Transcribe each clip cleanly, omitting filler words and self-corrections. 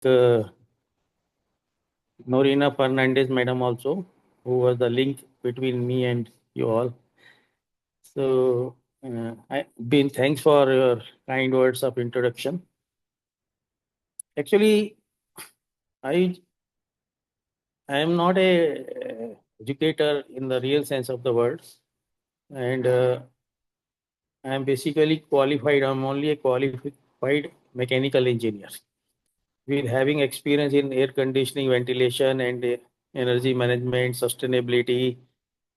Norina Fernandes, madam, also, who was the link between me and you all. So, thanks for your kind words of introduction. Actually, I I am not a educator in the real sense of the word, and I am basically qualified. I'm only a qualified mechanical engineer with having experience in air conditioning, ventilation, and energy management, sustainability.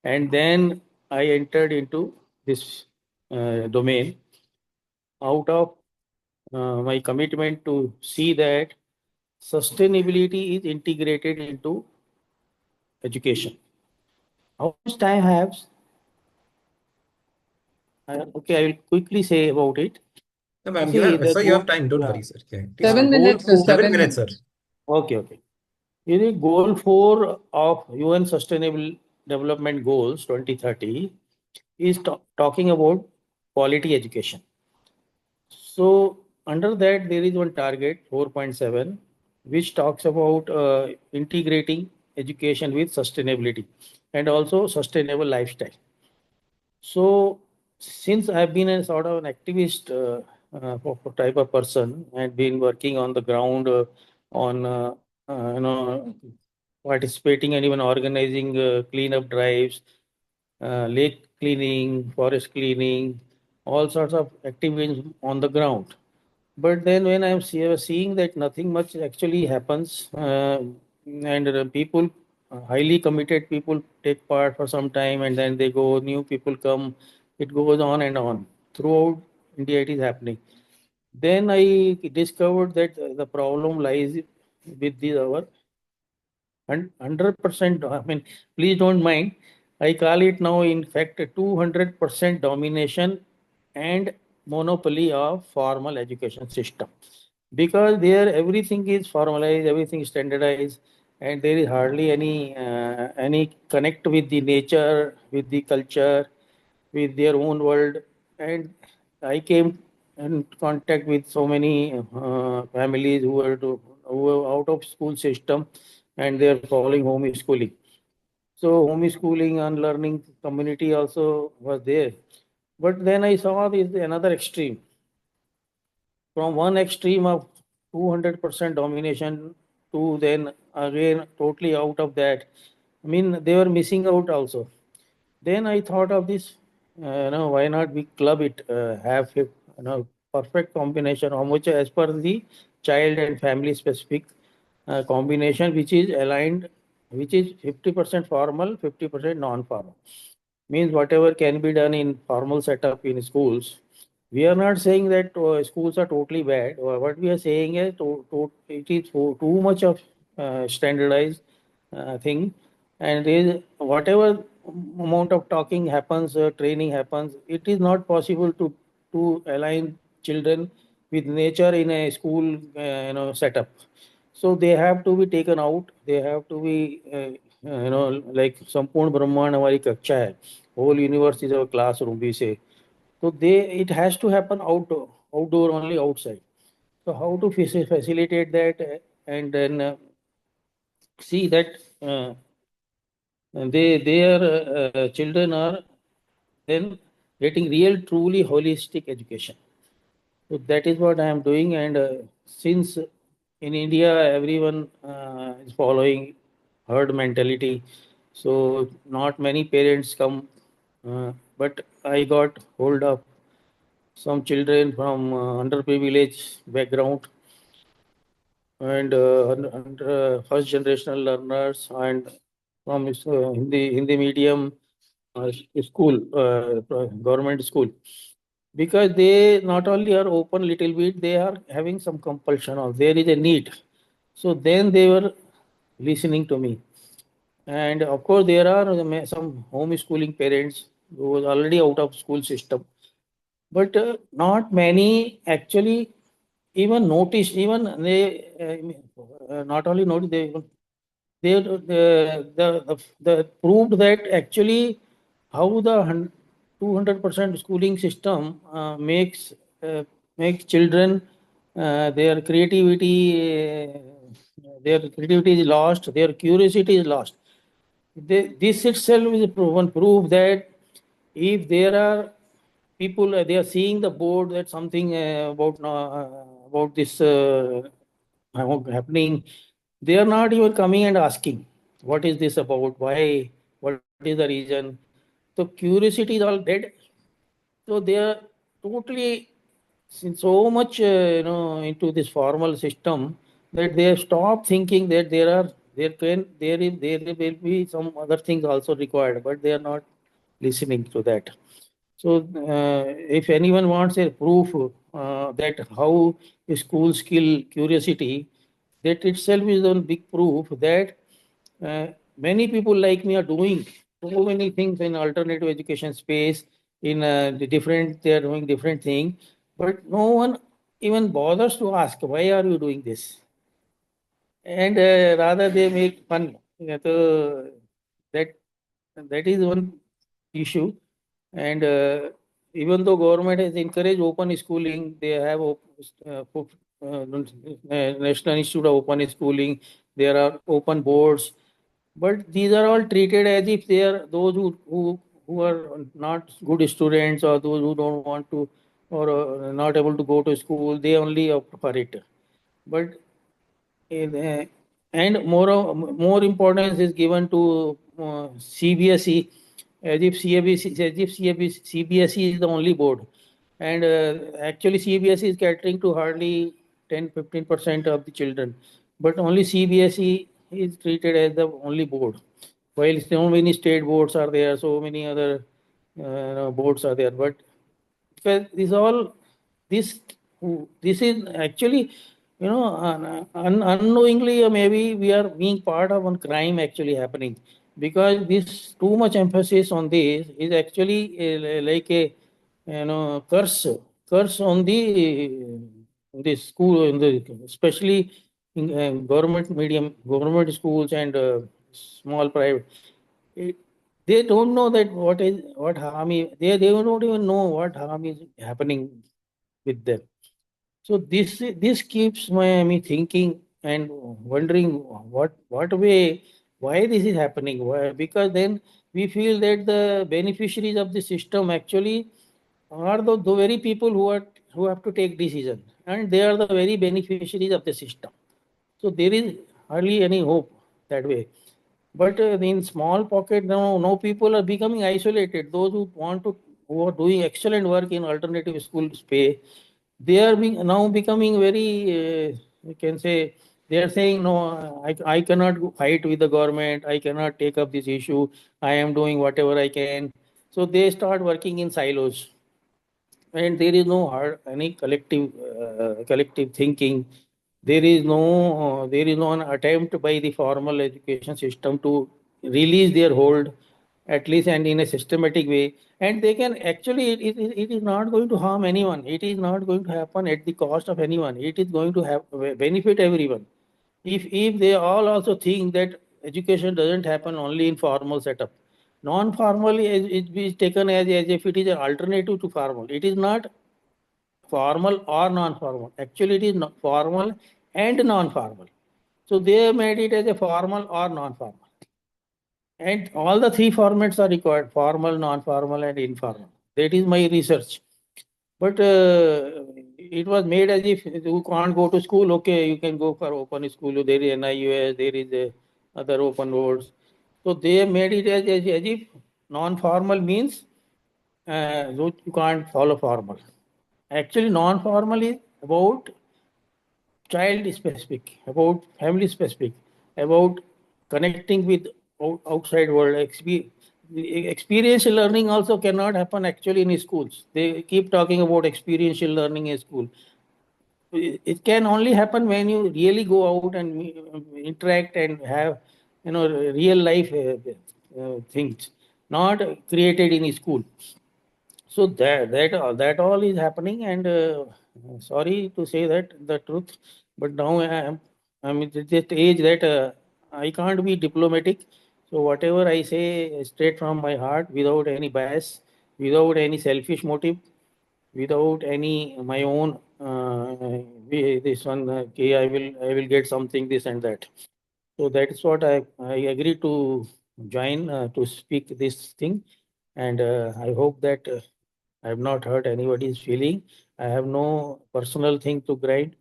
And then I entered into this domain out of my commitment to see that sustainability is integrated into education. How much time I have? Okay, I will quickly say about it. No, ma'am, See, the sir, you have goal, time. Don't yeah, worry, sir. Yeah, please. 7 minutes, sir. goal 7 minutes, sir. Okay, okay. The goal 4 of UN Sustainable Development Goals 2030 is talking about quality education. So under that there is one target 4.7 which talks about integrating education with sustainability and also sustainable lifestyle. So since I've been a sort of an activist type of person and been working on the ground on participating and even organizing cleanup drives, lake cleaning, forest cleaning, all sorts of activities on the ground. But then when I'm seeing that nothing much actually happens, and people, highly committed people take part for some time and then they go, new people come, it goes on and on. Throughout India, it is happening. Then I discovered that the problem lies with our 100%. I mean, please don't mind. I call it now, in fact, 200% domination and monopoly of formal education system, because there everything is formalized, everything is standardized, and there is hardly any connect with the nature, with the culture, with their own world. And I came in contact with so many families who are out of school system and they are following homeschooling. So homeschooling and learning community also was there. But then I saw this another extreme. From one extreme of 200% domination to then again totally out of that. I mean, they were missing out also. Then I thought of this, why not we club it, have a perfect combination, how much as per the child and family specific combination, which is aligned, which is 50% formal, 50% non-formal. Means whatever can be done in formal setup in schools. We are not saying that schools are totally bad. What we are saying is it is too much of standardized thing, and there is whatever amount of talking happens, training happens. It is not possible to align children with nature in a school, setup. So they have to be taken out. They have to be, like संपूर्ण ब्रह्मांड हमारी कक्षा है. Whole universe is our classroom, we say. So it has to happen outdoor only, outside. So how to facilitate that, and then see that their children are then getting real, truly holistic education. So that is what I am doing, and since in India everyone is following herd mentality, so not many parents come, but I got hold of some children from underprivileged background and first generational learners and from Hindi medium school, government school, because they not only are open little bit, they are having some compulsion or there is a need. So then they were listening to me. And of course, there are some homeschooling parents who was already out of school system, but not many actually even noticed. Even they not only noticed, the proved that actually how the 200% schooling system makes children their creativity is lost, their curiosity is lost. This itself is proven proof that if there are people, they are seeing the board that something about this happening, they are not even coming and asking, what is this about? Why? What is the reason? So curiosity is all dead. So they are totally so much, into this formal system that they have stopped thinking that there will be some other things also required, but they are not listening to that. So, if anyone wants a proof that how schools kill curiosity, that itself is a big proof that many people like me are doing so many things in alternative education space. They are doing different things, but no one even bothers to ask, why are you doing this? And rather they make fun. So that that is one issue. And even though government has encouraged open schooling, they have National Institute of Open Schooling. There are open boards, but these are all treated as if they are those who are not good students, or those who don't want to, or not able to go to school. They only opt for it. But uh, and more importance is given to CBSE, as if CBSE is the only board, and actually CBSE is catering to hardly 10-15% of the children, but only CBSE is treated as the only board, while so many state boards are there, so many other boards are there, but because this this is actually, unknowingly, or maybe we are being part of one crime actually happening, because this too much emphasis on this is actually like a, curse on the school, in the especially in government schools, and small private. It, they don't know that what harm is, they don't even know what harm is happening with them. So this keeps me thinking and wondering what way, why this is happening. Why? Because then we feel that the beneficiaries of the system actually are the very people who have to take decision, and they are the very beneficiaries of the system. So there is hardly any hope that way. But in small pocket, no people are becoming isolated. Those who are doing excellent work in alternative school space, they are now becoming very, you can say, they are saying, no, I cannot fight with the government. I cannot take up this issue. I am doing whatever I can. So they start working in silos, and there is no any collective thinking. There is no an attempt by the formal education system to release their hold, at least, and in a systematic way. And they can actually, it is not going to harm anyone. It is not going to happen at the cost of anyone. It is going to have benefit everyone. If they all also think that education doesn't happen only in formal setup, non-formal is taken as if it is an alternative to formal. It is not formal or non-formal. Actually, it is formal and non-formal. So they made it as a formal or non-formal. And all the three formats are required: formal, non-formal, and informal. That is my research. But it was made as if you can't go to school. Okay, you can go for open school. There is NIUS, there is other open boards. So they made it as if non-formal means you can't follow formal. Actually, non-formal is about child specific, about family specific, about connecting with outside world. Experiential learning also cannot happen actually in schools. They keep talking about experiential learning in school. It can only happen when you really go out and interact and have, real life things, not created in school. So that all is happening, and sorry to say that the truth, but now I'm at this age that I can't be diplomatic. So whatever I say straight from my heart, without any bias, without any selfish motive. without any my own this one okay, I will get something this and that. So that is what I agree to join to speak this thing, and I hope that I have not hurt anybody's feeling. I have no personal thing to grind.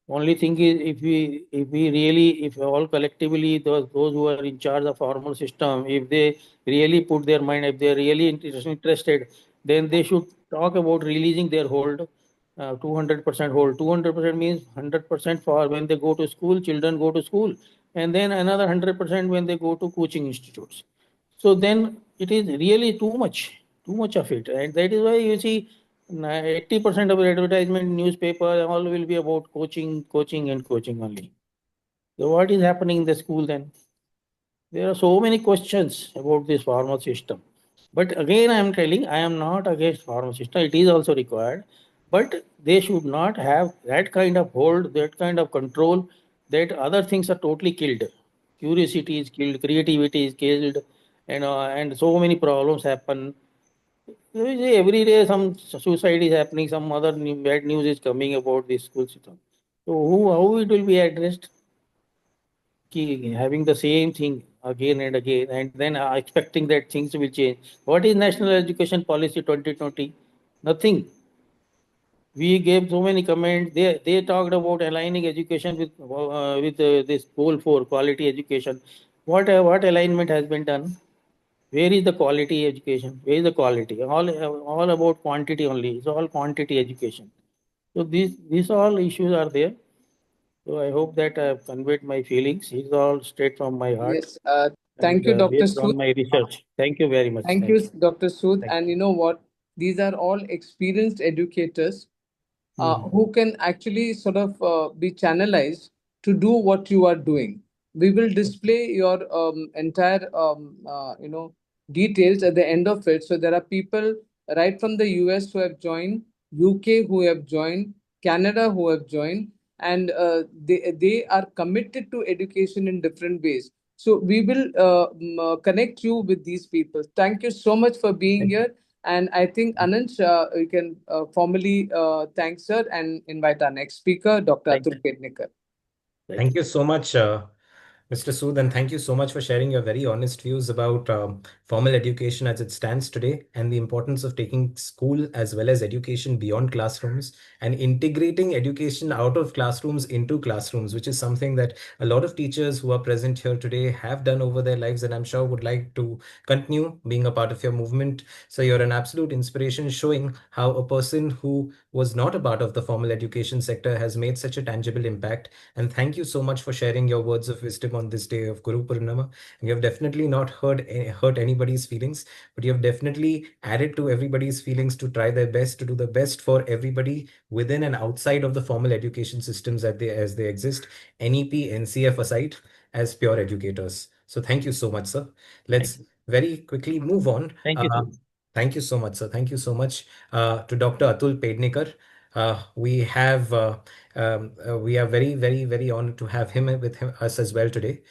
Only thing is, if we really, if all collectively, those who are in charge of formal system, if they really put their mind, if they are really interested, then they should talk about releasing their hold, 200% hold. 200% means 100% for when they go to school, children go to school, and then another 100% when they go to coaching institutes. So then it is really too much of it, and that is why you see 80% of the advertisement newspaper all will be about coaching, coaching, and coaching only. So what is happening in the school then? There are so many questions about this formal system. But again, I am telling, I am not against formal system. It is also required, but they should not have that kind of hold, that kind of control, that other things are totally killed. Curiosity is killed, creativity is killed, and so many problems happen. You see, every day some suicide is happening, some other bad news is coming about this school system. So how it will be addressed? Having the same thing again and again, and then expecting that things will change. What is National Education Policy 2020? Nothing. We gave so many comments. They talked about aligning education with this goal for quality education. What alignment has been done? Where is the quality education? Where is the quality? All about quantity only. It's all quantity education. So these all issues are there. So I hope that I have conveyed my feelings. It's all straight from my heart Yes. and Thank you, Dr. based Sood. on my research. Thank you very much. Thank you, Thank you. Dr. Sood. Thank And you. you know what? These are all experienced educators Mhm. who can actually sort of be channelized to do what you are doing. We will display your entire details at the end of it. So there are people right from the US who have joined, UK who have joined, Canada who have joined, and they are committed to education in different ways. So we will connect you with these people. Thank you so much for being Thank you. here. And I think Ananch, you can formally thank sir and invite our next speaker, Dr. Thank Atul you. Pednekar. Thank Thank you. you so much, Mr. Sood, and thank you so much for sharing your very honest views about formal education as it stands today and the importance of taking school as well as education beyond classrooms and integrating education out of classrooms into classrooms, which is something that a lot of teachers who are present here today have done over their lives and I'm sure would like to continue being a part of your movement. So you're an absolute inspiration, showing how a person who was not a part of the formal education sector has made such a tangible impact. And thank you so much for sharing your words of wisdom on this day of Guru Purnima. You have definitely not hurt anybody's feelings, but you have definitely added to everybody's feelings to try their best to do the best for everybody within and outside of the formal education systems as they exist, NEP, NCF aside, as pure educators. So thank you so much, sir. Thank Let's you. very quickly move on. Thank you, sir. Thank you so much, sir. Thank you so much to Dr. Atul Pednekar. We are very, very, very honored to have him with us as well today.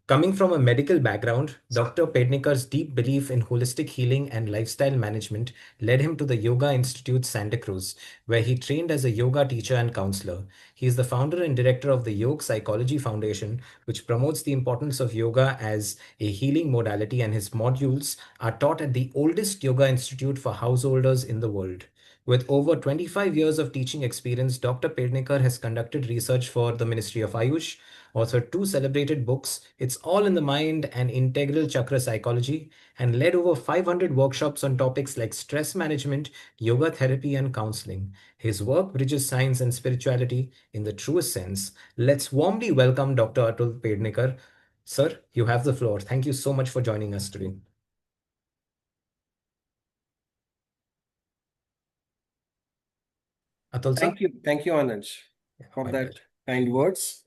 Coming from a medical background, Dr. Pednekar's deep belief in holistic healing and lifestyle management led him to the Yoga Institute Santa Cruz, where he trained as a yoga teacher and counselor. He is the founder and director of the Yoga Psychology Foundation, which promotes the importance of yoga as a healing modality, and his modules are taught at the oldest yoga institute for householders in the world. With over 25 years of teaching experience, Dr. Pednekar has conducted research for the Ministry of Ayush, authored two celebrated books, It's All in the Mind and Integral Chakra Psychology, and led over 500 workshops on topics like stress management, yoga therapy, and counseling. His work bridges science and spirituality in the truest sense. Let's warmly welcome Dr. Atul Pednekar. Sir, you have the floor. Thank you so much for joining us today. Atul sir? Thank you, Anand, for My that pleasure. kind words.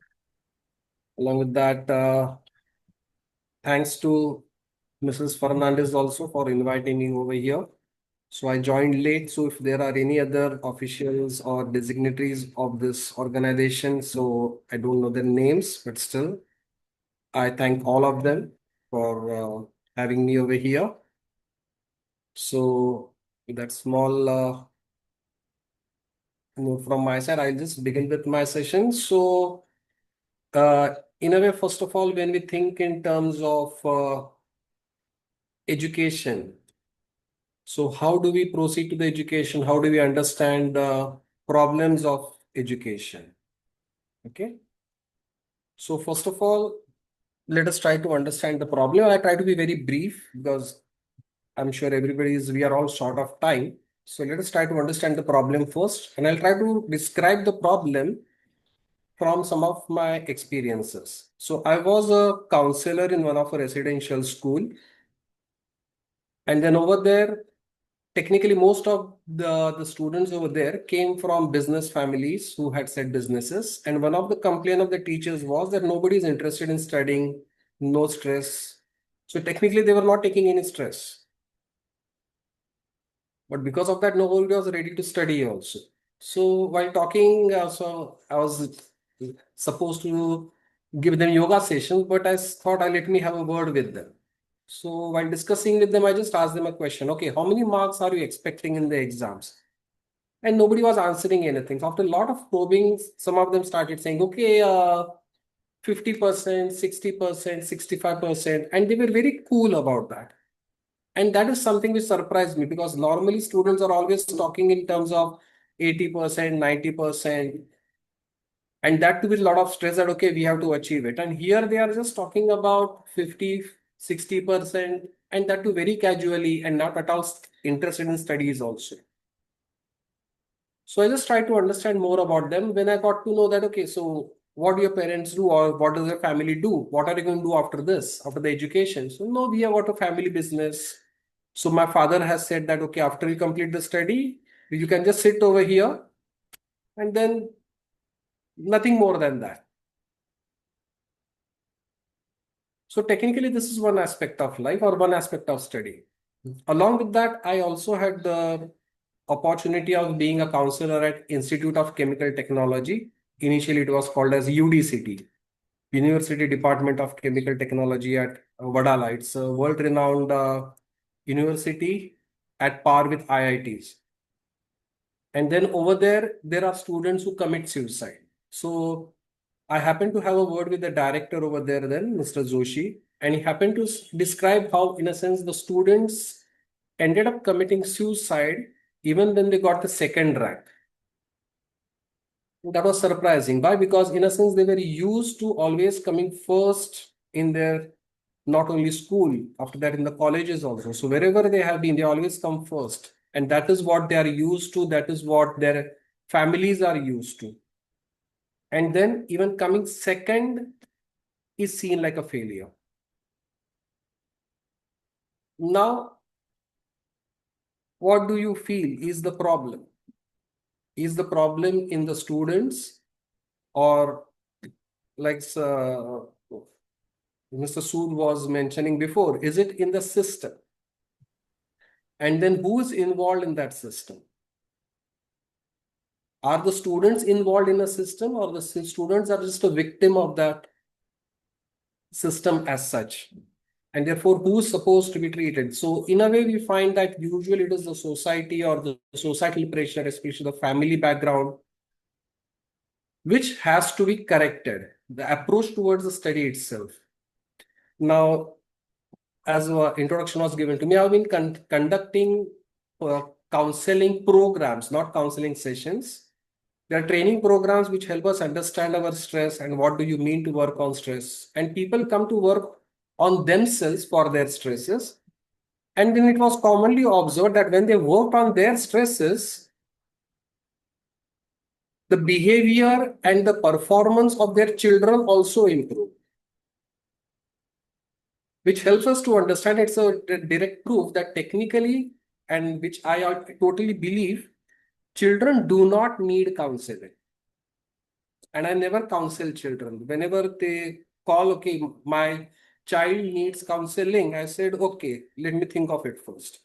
Along with that, thanks to Mrs. Fernandez also for inviting me over here. So I joined late. So if there are any other officials or dignitaries of this organization, so I don't know their names, but still, I thank all of them for having me over here. So that small from my side. I'll just begin with my session. So, in a way, first of all, when we think in terms of education, so how do we proceed to the education? How do we understand the problems of education? Okay. So, first of all, let us try to understand the problem. I try to be very brief because I'm sure we are all short of time. So let us try to understand the problem first, and I'll try to describe the problem from some of my experiences. So I was a counselor in one of a residential school, and then over there, technically most of the students over there came from business families who had set businesses. And one of the complaint of the teachers was that nobody is interested in studying, no stress. So technically they were not taking any stress. But because of that, nobody was ready to study also. So while talking, so I was supposed to give them yoga sessions, but I thought I let me have a word with them. So while discussing with them, I just asked them a question. Okay, how many marks are you expecting in the exams? And nobody was answering anything. So after a lot of probing, some of them started saying, okay, 50%, 60%, 65%. And they were very cool about that. And that is something which surprised me because normally students are always talking in terms of 80%, 90%. And that too with a lot of stress that, okay, we have to achieve it. And here they are just talking about 50, 60%, and that too very casually and not at all interested in studies also. So I just tried to understand more about them when I got to know that, okay, so what do your parents do or what does your family do? What are you going to do after this, after the education? So no, we have got a family business. So my father has said that, okay, after you complete the study, you can just sit over here and then nothing more than that. So technically, this is one aspect of life or one aspect of study. Along with that, I also had the opportunity of being a counselor at Institute of Chemical Technology. Initially, it was called as UDCT, University Department of Chemical Technology at Vadala. It's a world-renowned university at par with IITs. And then over there are students who commit suicide. So I happened to have a word with the director over there then, Mr. Joshi, and he happened to describe how, in a sense, the students ended up committing suicide even when they got the second rank. That was surprising. Why? Because in a sense, they were used to always coming first in their not only school, after that in the colleges also. So wherever they have been, they always come first. And that is what they are used to. That is what their families are used to. And then even coming second is seen like a failure. Now, what do you feel is the problem? Is the problem in the students or like Mr. Sood was mentioning before, is it in the system? And then who is involved in that system? Are the students involved in a system or the students are just a victim of that system as such? And therefore, who is supposed to be treated? So in a way, we find that usually it is the society or the societal pressure, especially the family background, which has to be corrected, the approach towards the study itself. Now, as an introduction was given to me, I've been conducting counseling programs, not counseling sessions. There are training programs which help us understand our stress and what do you mean to work on stress. And people come to work on themselves for their stresses. And then it was commonly observed that when they worked on their stresses, the behavior and the performance of their children also improved, which helps us to understand it's a direct proof that technically, and which I totally believe, children do not need counseling. And I never counsel children. Whenever they call, okay, my child needs counseling, I said, okay, let me think of it first.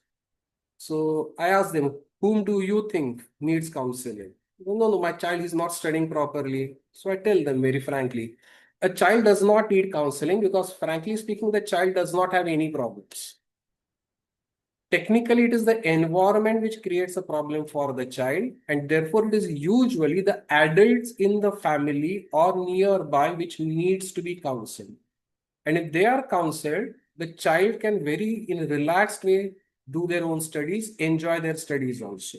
So I asked them, whom do you think needs counseling? No, my child is not studying properly. So I tell them very frankly, a child does not need counseling because frankly speaking, the child does not have any problems. technically, it is the environment which creates a problem for the child, and therefore it is usually the adults in the family or nearby which needs to be counseled. And if they are counseled, the child can very in a relaxed way do their own studies, enjoy their studies also,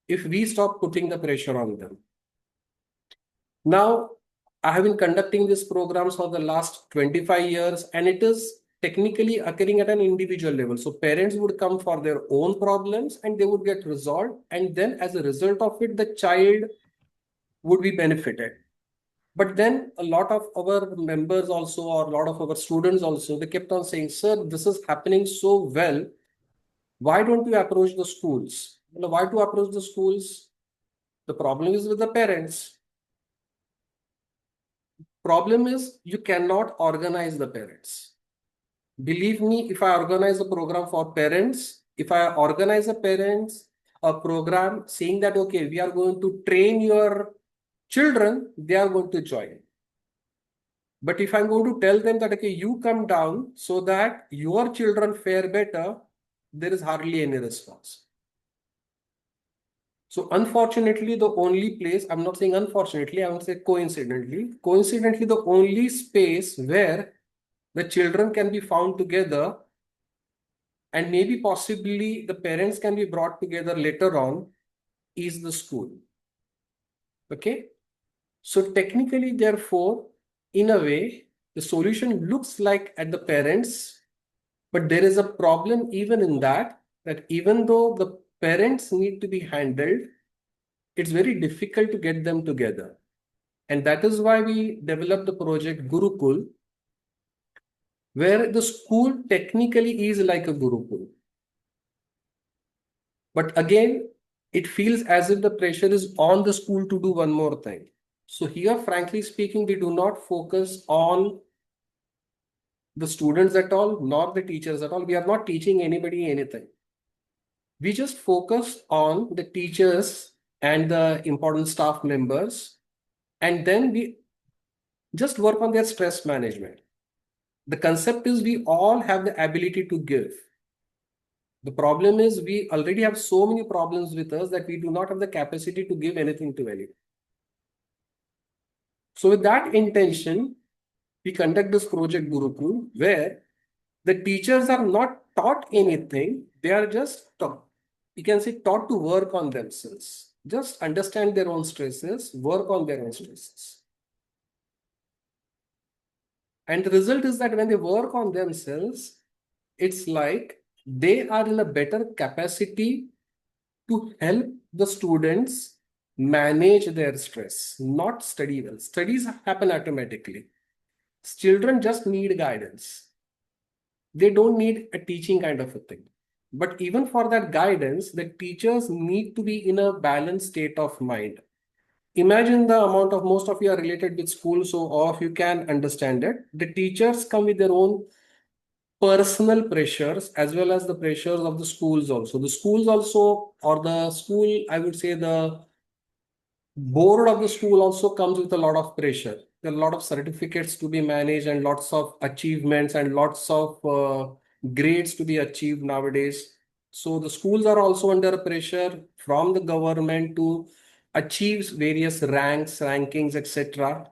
if we stop putting the pressure on them. Now, I have been conducting these programs for the last 25 years, and it is technically occurring at an individual level. So parents would come for their own problems and they would get resolved. And then as a result of it, the child would be benefited. But then a lot of our members also, or a lot of our students also, they kept on saying, sir, this is happening so well. Why don't you approach the schools? Why to approach the schools? The problem is with the parents. Problem is you cannot organize the parents. Believe me, if I organize a program for parents, if I organize a program saying that, okay, we are going to train your children, they are going to join. But if I'm going to tell them that, okay, you come down so that your children fare better, there is hardly any response. So unfortunately, the only place, I'm not saying unfortunately, I would say coincidentally, the only space where the children can be found together and maybe possibly the parents can be brought together later on is the school. Okay. So technically, therefore, in a way, the solution looks like at the parents, but there is a problem even in that even though the parents need to be handled, it's very difficult to get them together. And that is why we developed the project Gurukul, where the school technically is like a Gurukul. But again, it feels as if the pressure is on the school to do one more thing. So here, frankly speaking, we do not focus on the students at all, nor the teachers at all. We are not teaching anybody anything. We just focus on the teachers and the important staff members, and then we just work on their stress management. The concept is we all have the ability to give. The problem is we already have so many problems with us that we do not have the capacity to give anything to anyone. So with that intention, we conduct this project Gurukul, where the teachers are not taught anything. They are just taught, you can say, taught to work on themselves. Just understand their own stresses, work on their own stresses. And the result is that when they work on themselves, it's like they are in a better capacity to help the students manage their stress, not study well. Studies happen automatically. Children just need guidance. They don't need a teaching kind of a thing. But even for that guidance, the teachers need to be in a balanced state of mind. Imagine the amount of, most of you are related with school, so all of you can understand it. The teachers come with their own personal pressures as well as the pressures of the schools also. The schools also, or the school, I would say the board of the school also comes with a lot of pressure. There are a lot of certificates to be managed and lots of achievements and lots of grades to be achieved nowadays. So the schools are also under pressure from the government to achieve various ranks, rankings, etc.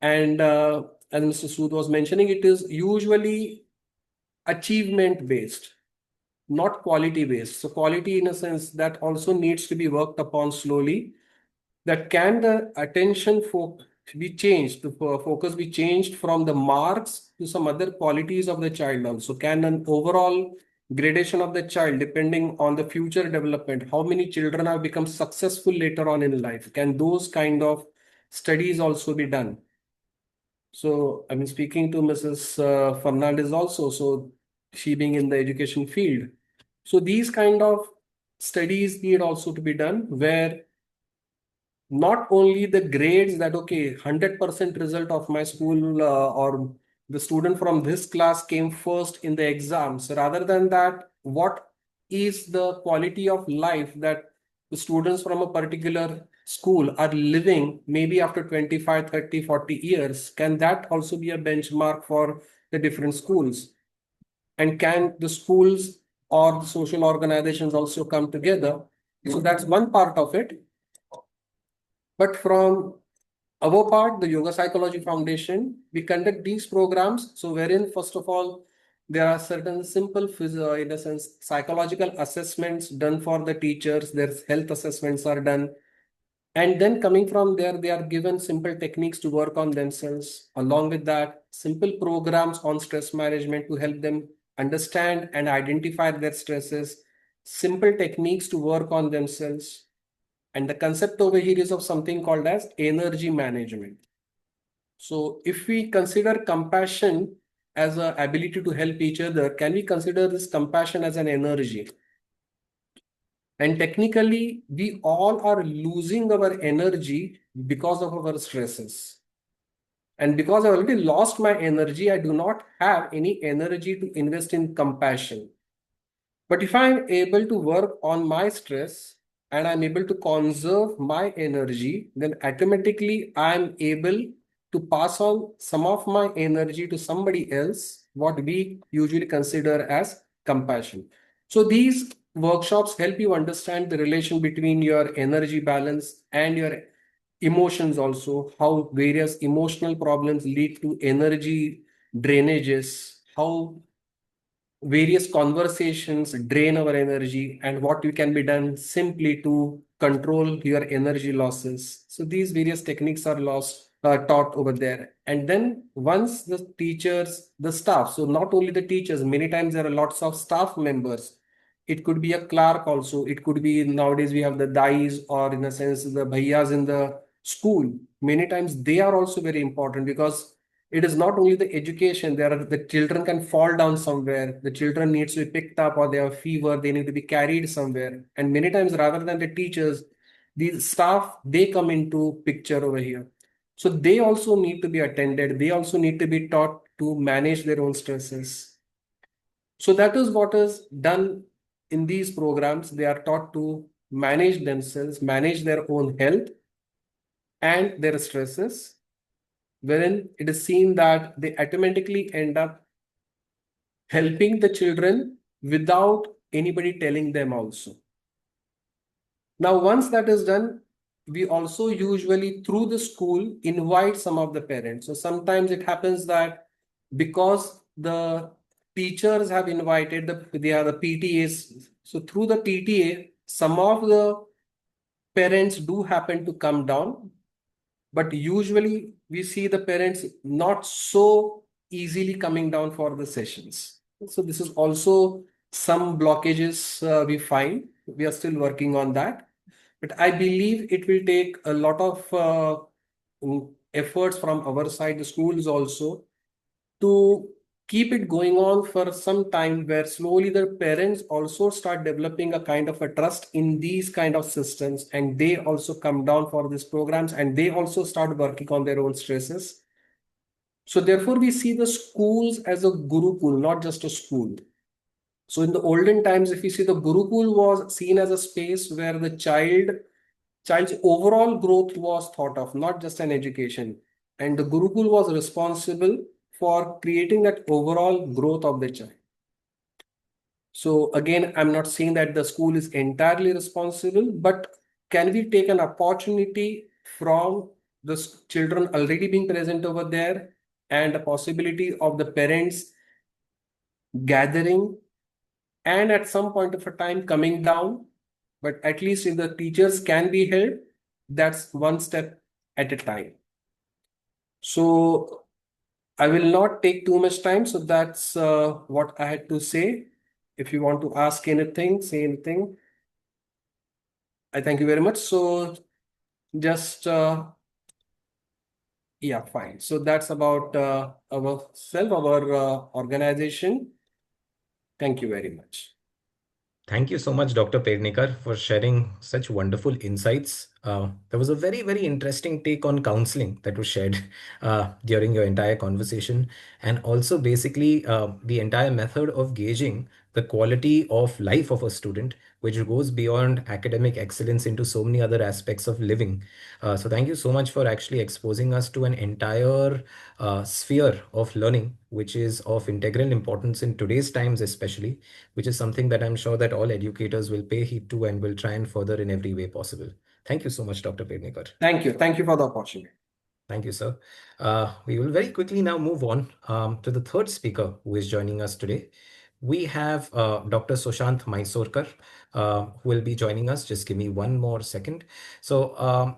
And as Mr. Sood was mentioning, it is usually achievement based, not quality based. So quality in a sense that also needs to be worked upon slowly. That can the attention be changed, the focus be changed from the marks to some other qualities of the child also. Can an overall gradation of the child, depending on the future development, how many children have become successful later on in life, can those kind of studies also be done? So I mean, speaking to Mrs. Fernandes also, so she being in the education field. So these kind of studies need also to be done, where not only the grades that, okay, 100% result of my school or the student from this class came first in the exams. Rather than that, what is the quality of life that the students from a particular school are living maybe after 25, 30, 40 years? Can that also be a benchmark for the different schools? And can the schools or the social organizations also come together. So that's one part of it. But from our part, the Yoga Psychology Foundation, we conduct these programs. So wherein, first of all, there are certain simple, in a sense, psychological assessments done for the teachers. Their health assessments are done. And then coming from there, they are given simple techniques to work on themselves. Along with that, simple programs on stress management to help them understand and identify their stresses, simple techniques to work on themselves. And the concept over here is of something called as energy management. So if we consider compassion as an ability to help each other, can we consider this compassion as an energy? And technically, we all are losing our energy because of our stresses. And because I already lost my energy, I do not have any energy to invest in compassion. But if I'm able to work on my stress and I'm able to conserve my energy, then automatically I'm able to pass on some of my energy to somebody else, what we usually consider as compassion. So these workshops help you understand the relation between your energy balance and your emotions also, how various emotional problems lead to energy drainages, how various conversations drain our energy, and what you can be done simply to control your energy losses. So these various techniques are taught over there. And then once the teachers, the staff, so not only the teachers, many times there are lots of staff members. It could be a clerk also. It could be, nowadays we have the dais, or in a sense the bhaiyas in the school. Many times they are also very important, because it is not only the education. There are, the children can fall down somewhere, the children needs to be picked up, or they have fever, they need to be carried somewhere. And many times, rather than the teachers, these staff, they come into picture over here. So they also need to be attended, they also need to be taught to manage their own stresses. So that is what is done in these programs. They are taught to manage themselves, manage their own health and their stresses, wherein it is seen that they automatically end up helping the children without anybody telling them also. Now, once that is done, we also usually through the school invite some of the parents. So sometimes it happens that because the teachers have invited, they are the PTAs. So through the PTA, some of the parents do happen to come down, but usually we see the parents not so easily coming down for the sessions. So this is also some blockages we find. We are still working on that, but I believe it will take a lot of efforts from our side, the schools also, to keep it going on for some time, where slowly the parents also start developing a kind of a trust in these kind of systems, and they also come down for these programs, and they also start working on their own stresses. So therefore we see the schools as a gurukul, not just a school. So in the olden times, if you see, the gurukul was seen as a space where the child's overall growth was thought of, not just an education. And the Gurukul was responsible for creating that overall growth of the child. So again, I'm not saying that the school is entirely responsible, but can we take an opportunity from the children already being present over there, and a possibility of the parents gathering and at some point of a time coming down, but at least if the teachers can be held, that's one step at a time. So I will not take too much time. So that's what I had to say. If you want to ask anything, say anything. I thank you very much. So just, yeah, fine. So that's about our organization. Thank you very much. Thank you so much, Dr. Pernikar, for sharing such wonderful insights. There was a very, very interesting take on counseling that was shared during your entire conversation, and also basically the entire method of gauging the quality of life of a student, which goes beyond academic excellence into so many other aspects of living. So thank you so much for actually exposing us to an entire sphere of learning, which is of integral importance in today's times, especially, which is something that I'm sure that all educators will pay heed to and will try and further in every way possible. Thank you so much, Dr. Pednekar. Thank you. Thank you for the opportunity. Thank you, sir. We will very quickly now move on to the third speaker who is joining us today. We have Dr. Sushant Mysorkar, who will be joining us. Just give me one more second. So,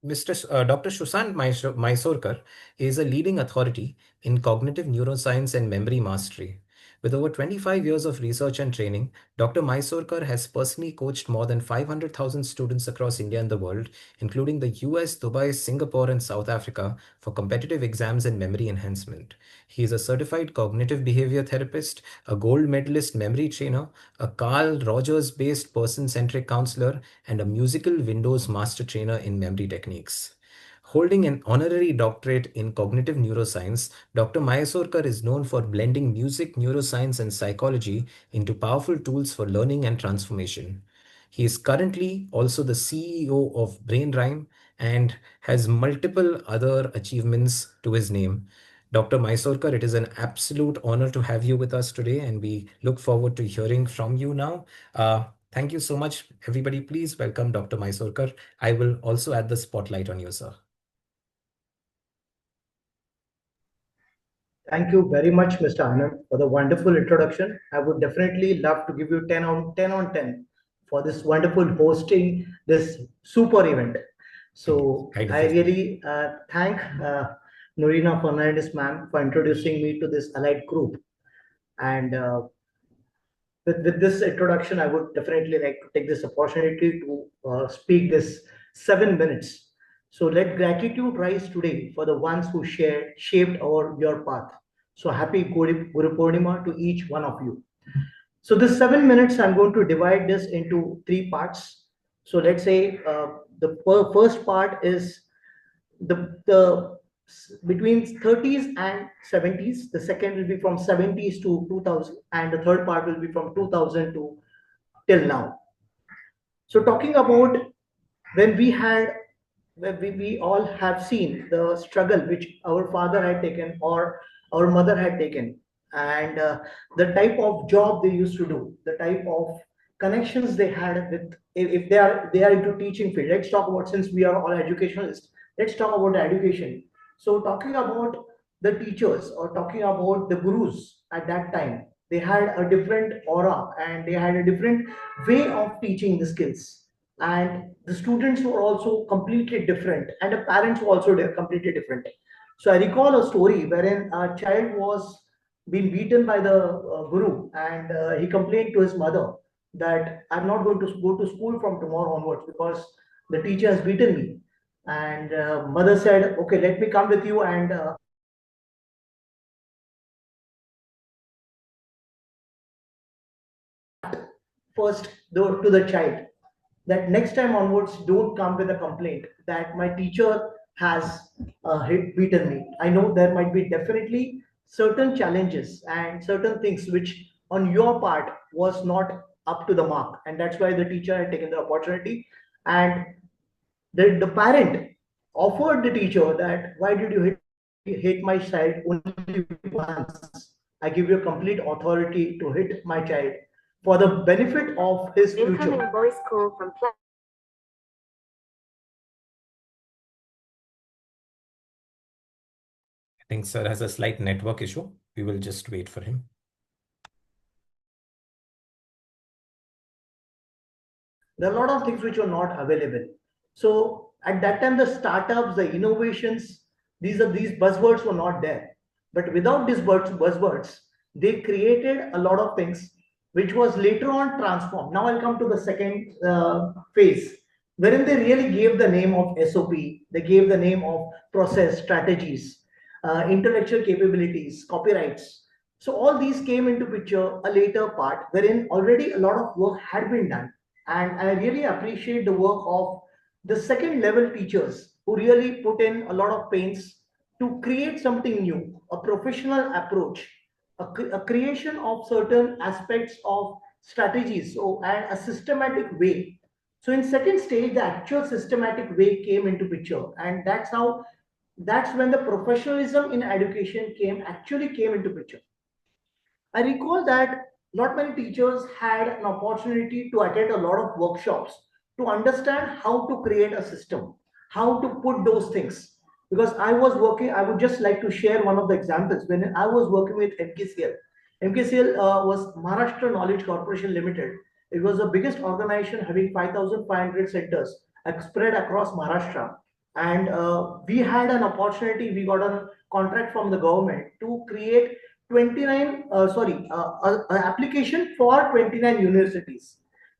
Dr. Sushant Mysorkar is a leading authority in cognitive neuroscience and memory mastery. With over 25 years of research and training, Dr. Mysorkar has personally coached more than 500,000 students across India and the world, including the US, Dubai, Singapore, and South Africa, for competitive exams and memory enhancement. He is a certified cognitive behavior therapist, a gold medalist memory trainer, a Carl Rogers based person centric counselor, and a musical Windows master trainer in memory techniques. Holding an honorary doctorate in cognitive neuroscience, Dr. Mysorkar is known for blending music, neuroscience, and psychology into powerful tools for learning and transformation. He is currently also the CEO of BrainRhyme and has multiple other achievements to his name. Dr. Mysorkar, it is an absolute honor to have you with us today, and we look forward to hearing from you now. Thank you so much, everybody. Please welcome Dr. Mysorkar. I will also add the spotlight on you, sir. Thank you very much, Mr. Anand, for the wonderful introduction. I would definitely love to give you 10 on 10 for this wonderful hosting this super event. So I really thank Norina Fernandes, ma'am, for introducing me to this allied group. And with this introduction, I would definitely like to take this opportunity to speak this 7 minutes. So let gratitude rise today for the ones who shaped your path. So happy Guru Purnima to each one of you. So this 7 minutes, I'm going to divide this into three parts. So let's say the first part is the between 30s and 70s. The second will be from 70s to 2000, and the third part will be from 2000 to till now. So talking about when we had, when we all have seen the struggle which our father had taken or our mother had taken, and the type of job they used to do, the type of connections they had with, if they are into teaching field. Let's talk about, since we are all educationalists, let's talk about the education. So talking about the teachers or talking about the gurus at that time, they had a different aura and they had a different way of teaching the skills, and the students were also completely different, and the parents were also completely different. So I recall a story wherein a child was being beaten by the guru, and he complained to his mother that I'm not going to go to school from tomorrow onwards because the teacher has beaten me. And mother said, okay, let me come with you and first to the child that next time onwards don't come with a complaint that my teacher has beaten me. I know there might be definitely certain challenges and certain things which on your part was not up to the mark, and that's why the teacher had taken the opportunity, and the parent offered the teacher that why did you hit my child only once. I give you complete authority to hit my child for the benefit of his future. Incoming voice call from I think sir has a slight network issue. We will just wait for him. There are a lot of things which are not available. So at that time, the startups, the innovations, these buzzwords were not there. But without these buzzwords, they created a lot of things which was later on transformed. Now I'll come to the second phase, wherein they really gave the name of SOP, they gave the name of process, strategies, intellectual capabilities, copyrights. So all these came into picture a later part, wherein already a lot of work had been done. And I really appreciate the work of the second level teachers who really put in a lot of pains to create something new, a professional approach a creation of certain aspects of strategies, so and a systematic way. So in second stage, the actual systematic way came into picture, and that's when the professionalism in education came into picture. I recall that not many teachers had an opportunity to attend a lot of workshops to understand how to create a system, how to put those things. Because I was working, I would just like to share one of the examples. When I was working with MKCL, MKCL was Maharashtra Knowledge Corporation Limited. It was the biggest organization having 5,500 centers spread across Maharashtra. And we had an opportunity, we got a contract from the government to create 29 application for 29 universities,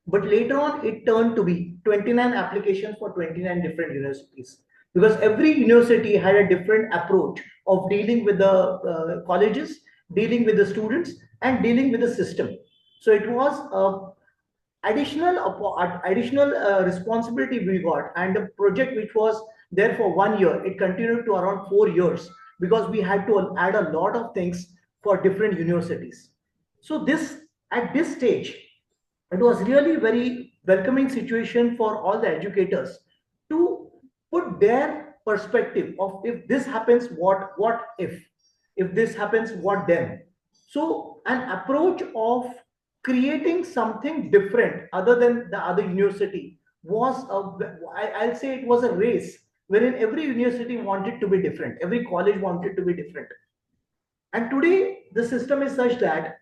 but later on it turned to be 29 applications for 29 different universities, because every university had a different approach of dealing with the colleges, dealing with the students, and dealing with the system. So it was additional responsibility we got, and the project which was there for 1 year, it continued to around 4 years, because we had to add a lot of things for different universities. So this, at this stage, it was really very welcoming situation for all the educators to put their perspective of, if this happens, what if this happens, what then. So an approach of creating something different other than the other university was I'll say it was a race, wherein every university wanted to be different, every college wanted to be different. And today the system is such that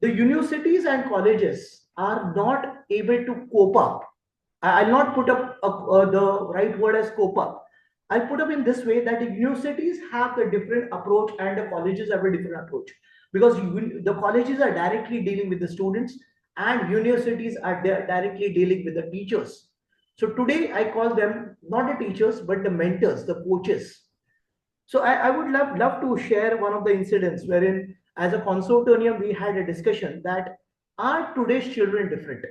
the universities and colleges are not able to cope up. I'll not put up the right word as cope up. I'll put up in this way, that the universities have a different approach and the colleges have a different approach, because the colleges are directly dealing with the students and universities are directly dealing with the teachers. So today I call them not the teachers but the mentors, the coaches. So I would love to share one of the incidents wherein, as a consortium, we had a discussion that, are today's children different?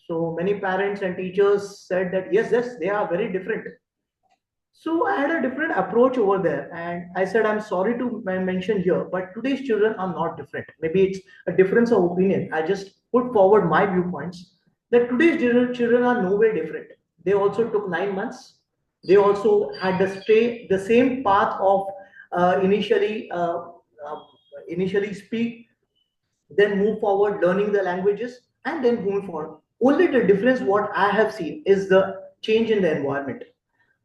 So many parents and teachers said that yes, they are very different. So I had a different approach over there, and I said, I'm sorry to mention here, but today's children are not different. Maybe it's a difference of opinion. I just put forward my viewpoints that today's children are no way different. They also took 9 months. They also had the same path of initially speak, then move forward, learning the languages, and then moving forward. Only the difference what I have seen is the change in the environment,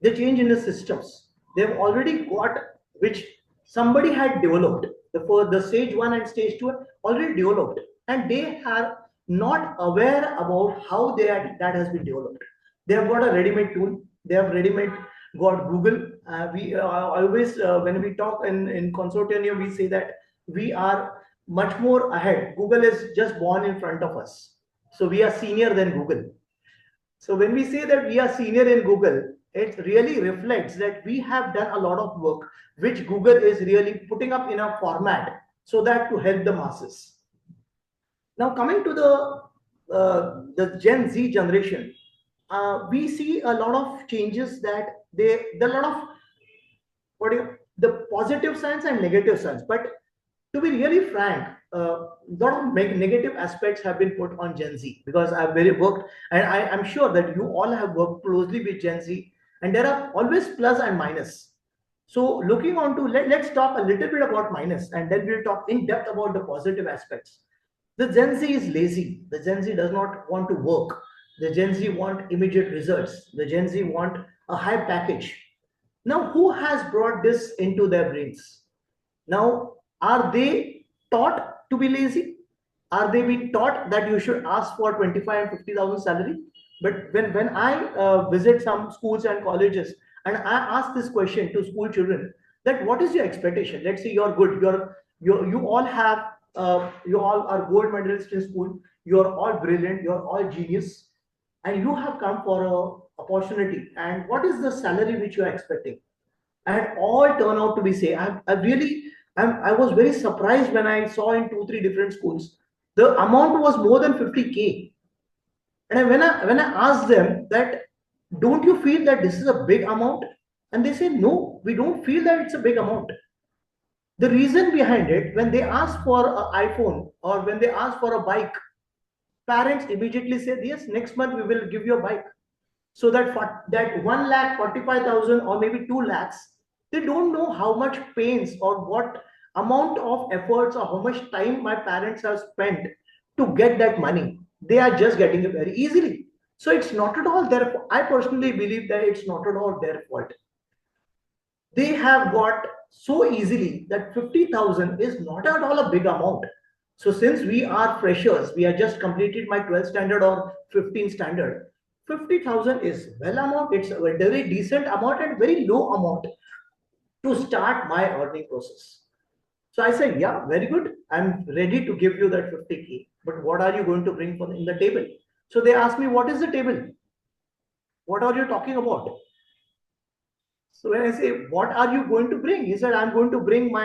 the change in the systems. They've already got, which somebody had developed. The stage one and stage two are already developed, and they are not aware about how that has been developed. They have got a ready-made tool. They have ready-made got Google. We always when we talk in consortium, we say that we are much more ahead. Google is just born in front of us, so we are senior than Google. So when we say that we are senior in Google, it really reflects that we have done a lot of work which Google is really putting up in a format so that to help the masses. Now coming to the Gen Z generation, we see a lot of changes, that the lot of the positive signs and negative signs. But to be really frank, a lot of negative aspects have been put on Gen Z, because I've very worked, and I'm sure that you all have worked closely with Gen Z, and there are always plus and minus. So looking on to, let's talk a little bit about minus, and then we'll talk in depth about the positive aspects. The Gen Z is lazy. The Gen Z does not want to work. The Gen Z want immediate results. The Gen Z want a high package. Now, who has brought this into their brains? Now, are they taught to be lazy? Are they being taught that you should ask for 25 and 50,000 salary? But when I visit some schools and colleges, and I ask this question to school children, that what is your expectation? Let's say you're good, you all have you all are gold medalists in school, you're all brilliant, you're all genius, and you have come for a opportunity. And what is the salary which you are expecting? And all turn out to be say, I was very surprised when I saw in 2 3 different schools the amount was more than 50K. And when I asked them that, don't you feel that this is a big amount? And they say, no, we don't feel that it's a big amount. The reason behind it, when they ask for an iPhone or when they ask for a bike, parents immediately say, yes, next month we will give you a bike. So that for that 1,45,000 or maybe 2 lakhs, they don't know how much pains or what amount of efforts or how much time my parents have spent to get that money. They are just getting it very easily. So it's not at all their fault. I personally believe that it's not at all their fault. They have got so easily that 50,000 is not at all a big amount. So since we are freshers, we are just completed my 12th standard or 15th standard. 50,000 is well amount. It's a very decent amount and very low amount to start my earning process. So I said, yeah, very good. I'm ready to give you that 50K. But what are you going to bring for in the table? So they asked me, what is the table? What are you talking about? So when I say, what are you going to bring? He said, I'm going to bring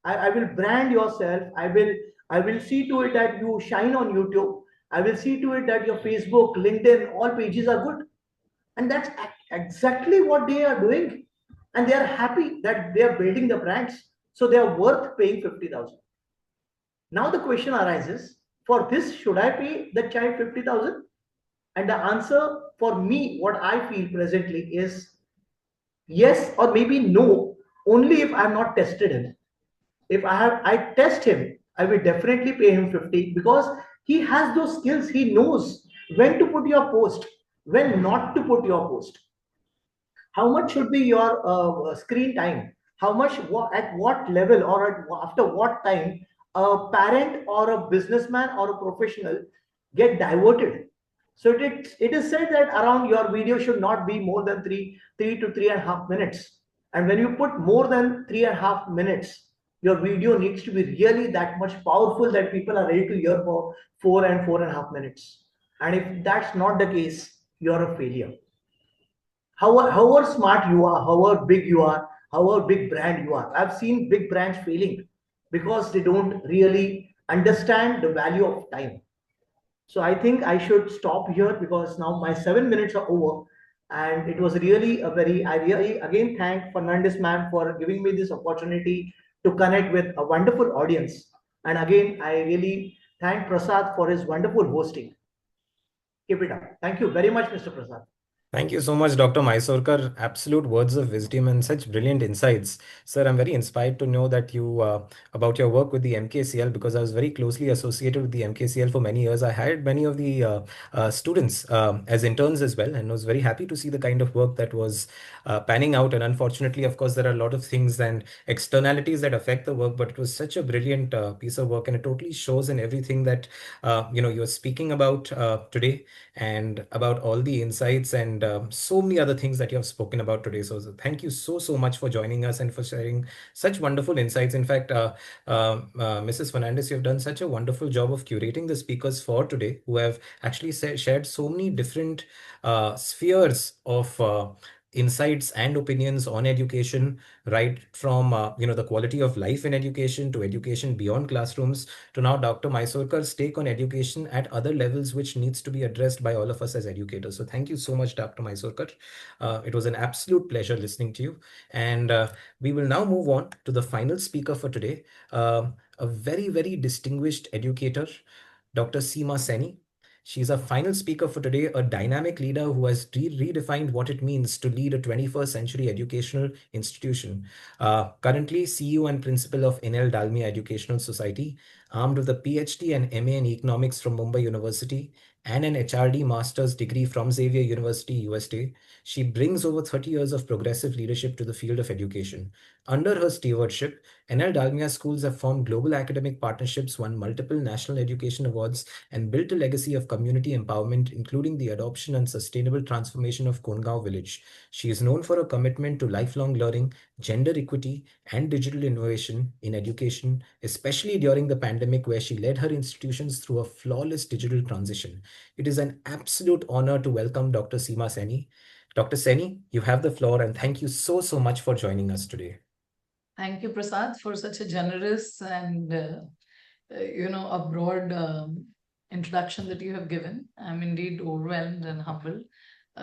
I will brand yourself. I will see to it that you shine on YouTube. I will see to it that your Facebook, LinkedIn, all pages are good. And that's exactly what they are doing. And they are happy that they are building the brands. So they are worth paying 50,000. Now the question arises, for this, should I pay the child 50,000? And the answer for me, what I feel presently is yes or maybe no, only if I'm not tested him. If I test him, I will definitely pay him 50 because he has those skills. He knows when to put your post, when not to put your post. How much should be your screen time? How much, at what level, or after what time a parent or a businessman or a professional get diverted? So it is said that around your video should not be more than three to 3.5 minutes. And when you put more than 3.5 minutes, your video needs to be really that much powerful that people are ready to hear for 4 and 4.5 minutes. And if that's not the case, you're a failure. However smart you are, however big you are, however big brand you are. I've seen big brands failing because they don't really understand the value of time. So I think I should stop here because now my 7 minutes are over. And it was really I really again thank Fernandes ma'am for giving me this opportunity to connect with a wonderful audience. And again, I really thank Prasad for his wonderful hosting. Keep it up. Thank you very much, Mr. Prasad. Thank you so much, Dr. Mysorkar. Absolute words of wisdom and such brilliant insights. Sir, I'm very inspired to know that you about your work with the MKCL because I was very closely associated with the MKCL for many years. I hired many of the students as interns as well, and was very happy to see the kind of work that was panning out. And unfortunately, of course, there are a lot of things and externalities that affect the work, but it was such a brilliant piece of work, and it totally shows in everything that you're speaking about today and about all the insights and so many other things that you have spoken about today. So thank you so much for joining us and for sharing such wonderful insights. In fact, Mrs. Fernandes, you have done such a wonderful job of curating the speakers for today who have actually shared so many different spheres of insights and opinions on education, right from the quality of life in education to education beyond classrooms to now Dr. Mysorkar's take on education at other levels, which needs to be addressed by all of us as educators. So thank you so much, Dr. Mysorkar. It was an absolute pleasure listening to you. And we will now move on to the final speaker for today, a very distinguished educator, Dr. Seema Seni. She's our final speaker for today, a dynamic leader who has redefined what it means to lead a 21st century educational institution. Currently, CEO and principal of NL Dalmia Educational Society, armed with a PhD and MA in economics from Mumbai University and an HRD master's degree from Xavier University, USA, she brings over 30 years of progressive leadership to the field of education. Under her stewardship, NL Dalmia schools have formed global academic partnerships, won multiple national education awards, and built a legacy of community empowerment, including the adoption and sustainable transformation of Kongaon village. She is known for her commitment to lifelong learning, gender equity, and digital innovation in education, especially during the pandemic, where she led her institutions through a flawless digital transition. It is an absolute honor to welcome Dr. Seema Seni. Dr. Seni, you have the floor, and thank you so much for joining us today. Thank you, Prasad, for such a generous and a broad introduction that you have given. I'm indeed overwhelmed and humbled.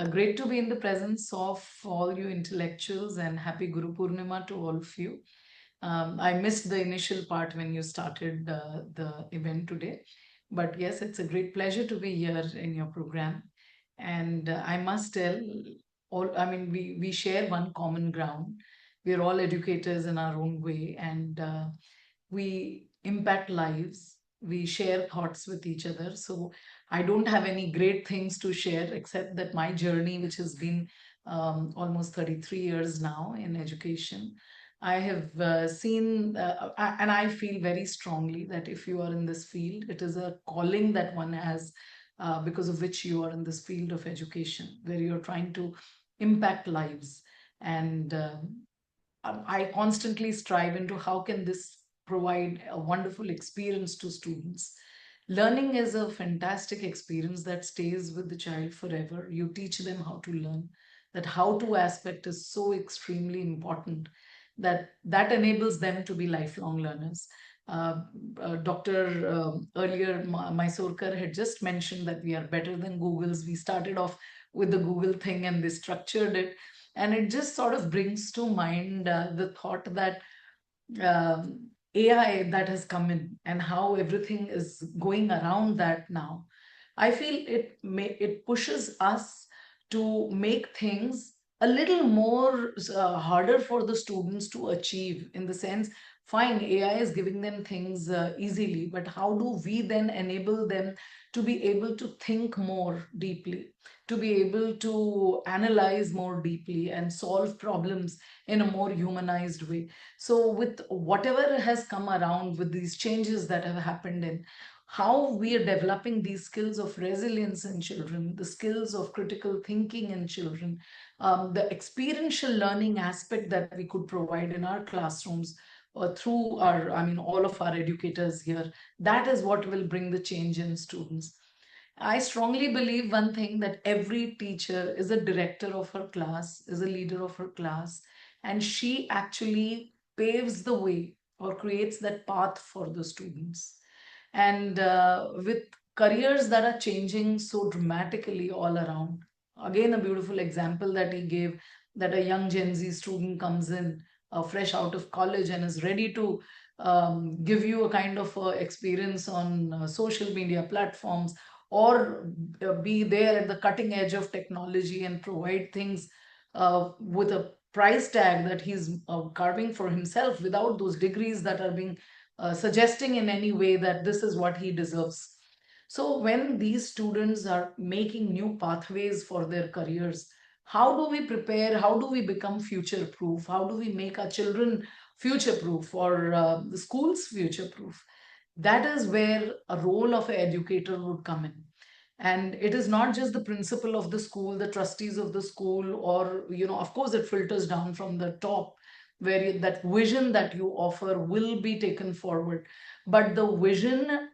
Great to be in the presence of all you intellectuals, and happy Guru Purnima to all of you. I missed the initial part when you started the event today. But yes, it's a great pleasure to be here in your program. And I must tell, we share one common ground. We're all educators in our own way, and we impact lives. We share thoughts with each other. So I don't have any great things to share except that my journey, which has been almost 33 years now in education, I have seen, and I feel very strongly that if you are in this field, it is a calling that one has, because of which you are in this field of education, where you're trying to impact lives. And I constantly strive into how can this provide a wonderful experience to students. Learning is a fantastic experience that stays with the child forever. You teach them how to learn. That how to aspect is so extremely important that that enables them to be lifelong learners. Dr. Earlier, Mysorkar had just mentioned that we are better than Google's. We started off with the Google thing and they structured it. And it just sort of brings to mind the thought that AI that has come in and how everything is going around that now. I feel it pushes us to make things a little more harder for the students to achieve, in the sense, fine, AI is giving them things easily, but how do we then enable them to be able to think more deeply, to be able to analyze more deeply and solve problems in a more humanized way? So with whatever has come around, with these changes that have happened in how we are developing these skills of resilience in children, the skills of critical thinking in children, the experiential learning aspect that we could provide in our classrooms through our, all of our educators here, that is what will bring the change in students. I strongly believe one thing, that every teacher is a director of her class, is a leader of her class, and she actually paves the way or creates that path for the students. And with careers that are changing so dramatically all around, again, a beautiful example that he gave, that a young Gen Z student comes in fresh out of college and is ready to give you a kind of experience on social media platforms, or be there at the cutting edge of technology and provide things with a price tag that he's carving for himself, without those degrees that are being suggesting in any way that this is what he deserves. So when these students are making new pathways for their careers, how do we prepare? How do we become future proof? How do we make our children future proof, or the schools future proof? That is where a role of an educator would come in. And it is not just the principal of the school, the trustees of the school, or, of course, it filters down from the top, where that vision that you offer will be taken forward. But the vision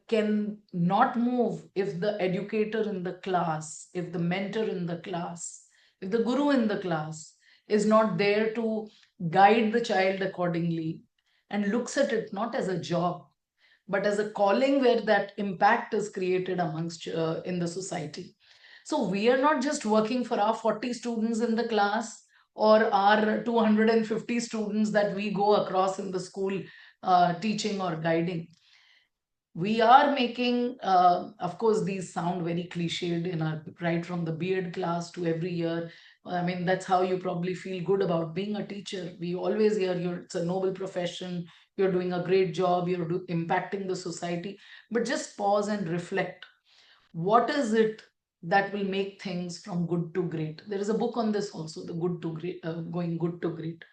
can not move if the educator in the class, if the mentor in the class, if the guru in the class is not there to guide the child accordingly, and looks at it not as a job, but as a calling where that impact is created amongst in the society. So we are not just working for our 40 students in the class, or our 250 students that we go across in the school teaching or guiding. We are making, of course, these sound very cliched in our, right from the B.Ed class to every year. I mean, that's how you probably feel good about being a teacher. We always hear it's a noble profession, you're doing a great job, you're impacting the society. But just pause and reflect. What is it that will make things from good to great? There is a book on this also, the good to great, going good to great.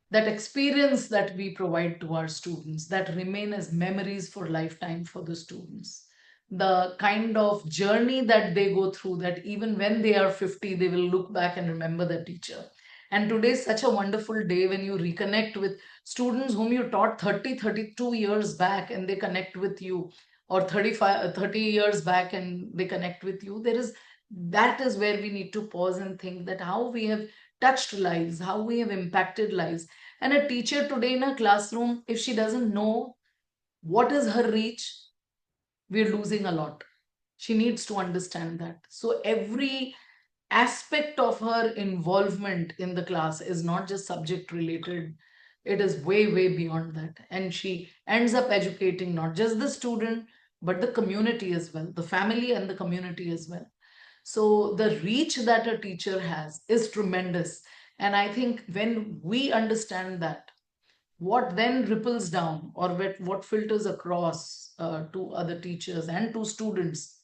That experience that we provide to our students, that remain as memories for lifetime for the students, the kind of journey that they go through, that even when they are 50 they will look back and remember the teacher. And today is such a wonderful day when you reconnect with students whom you taught 30-32 years back, and they connect with you, or 30 years back and they connect with you. That is where we need to pause and think, that how we have touched lives, how we have impacted lives. And a teacher today in a classroom, if she doesn't know what is her reach, we're losing a lot. She needs to understand that. So every aspect of her involvement in the class is not just subject related. It is way, way beyond that. And she ends up educating not just the student, but the community as well, the family and the community as well. So the reach that a teacher has is tremendous. And I think when we understand that, what then ripples down, or what filters across to other teachers and to students,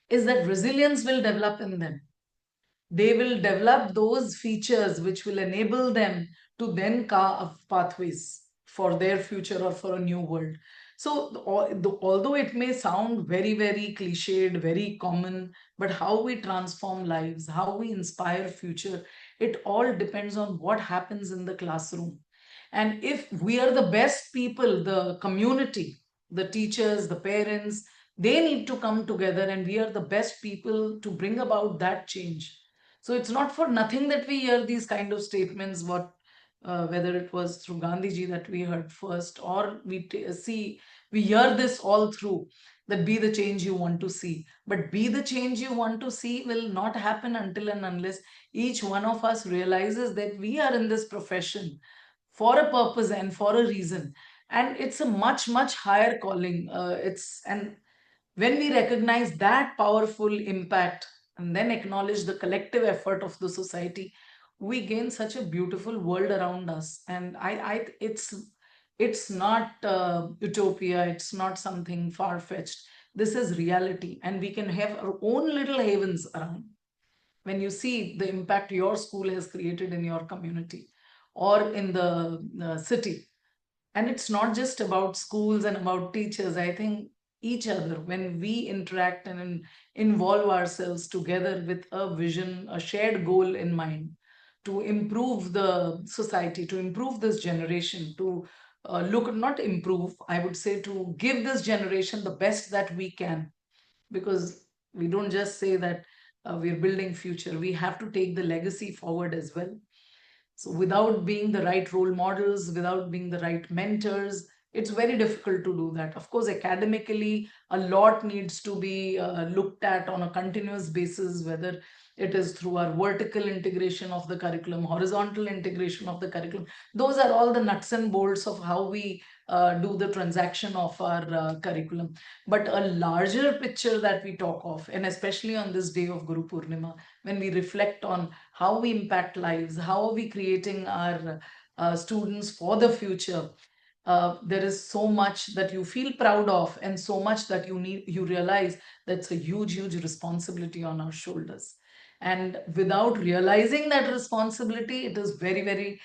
is that resilience will develop in them. They will develop those features which will enable them to then carve pathways for their future or for a new world. So, although it may sound very, very cliched, very common, but how we transform lives, how we inspire future, it all depends on what happens in the classroom. And if we are the best people, the community, the teachers, the parents, they need to come together, and we are the best people to bring about that change. So it's not for nothing that we hear these kind of statements, whether it was through Gandhiji that we heard first, or we hear this all through, that be the change you want to see. But be the change you want to see will not happen until and unless each one of us realizes that we are in this profession for a purpose and for a reason. And it's a much, much higher calling. And when we recognize that powerful impact and then acknowledge the collective effort of the society, we gain such a beautiful world around us. And it's not utopia. It's not something far fetched. This is reality, and we can have our own little havens around. When you see the impact your school has created in your community or in the city, and it's not just about schools and about teachers. I think each other, when we interact and involve ourselves together with a vision, a shared goal in mind, to improve the society, to improve this generation, to look, not improve, I would say, to give this generation the best that we can. Because we don't just say that we're building future, we have to take the legacy forward as well. So, without being the right role models, without being the right mentors, it's very difficult to do that. Of course, academically, a lot needs to be looked at on a continuous basis, whether it is through our vertical integration of the curriculum, horizontal integration of the curriculum. Those are all the nuts and bolts of how we do the transaction of our curriculum. But a larger picture that we talk of, and especially on this day of Guru Purnima, when we reflect on how we impact lives, how are we creating our students for the future, there is so much that you feel proud of, and so much that you realize that's a huge, huge responsibility on our shoulders. And without realizing that responsibility, it is very, very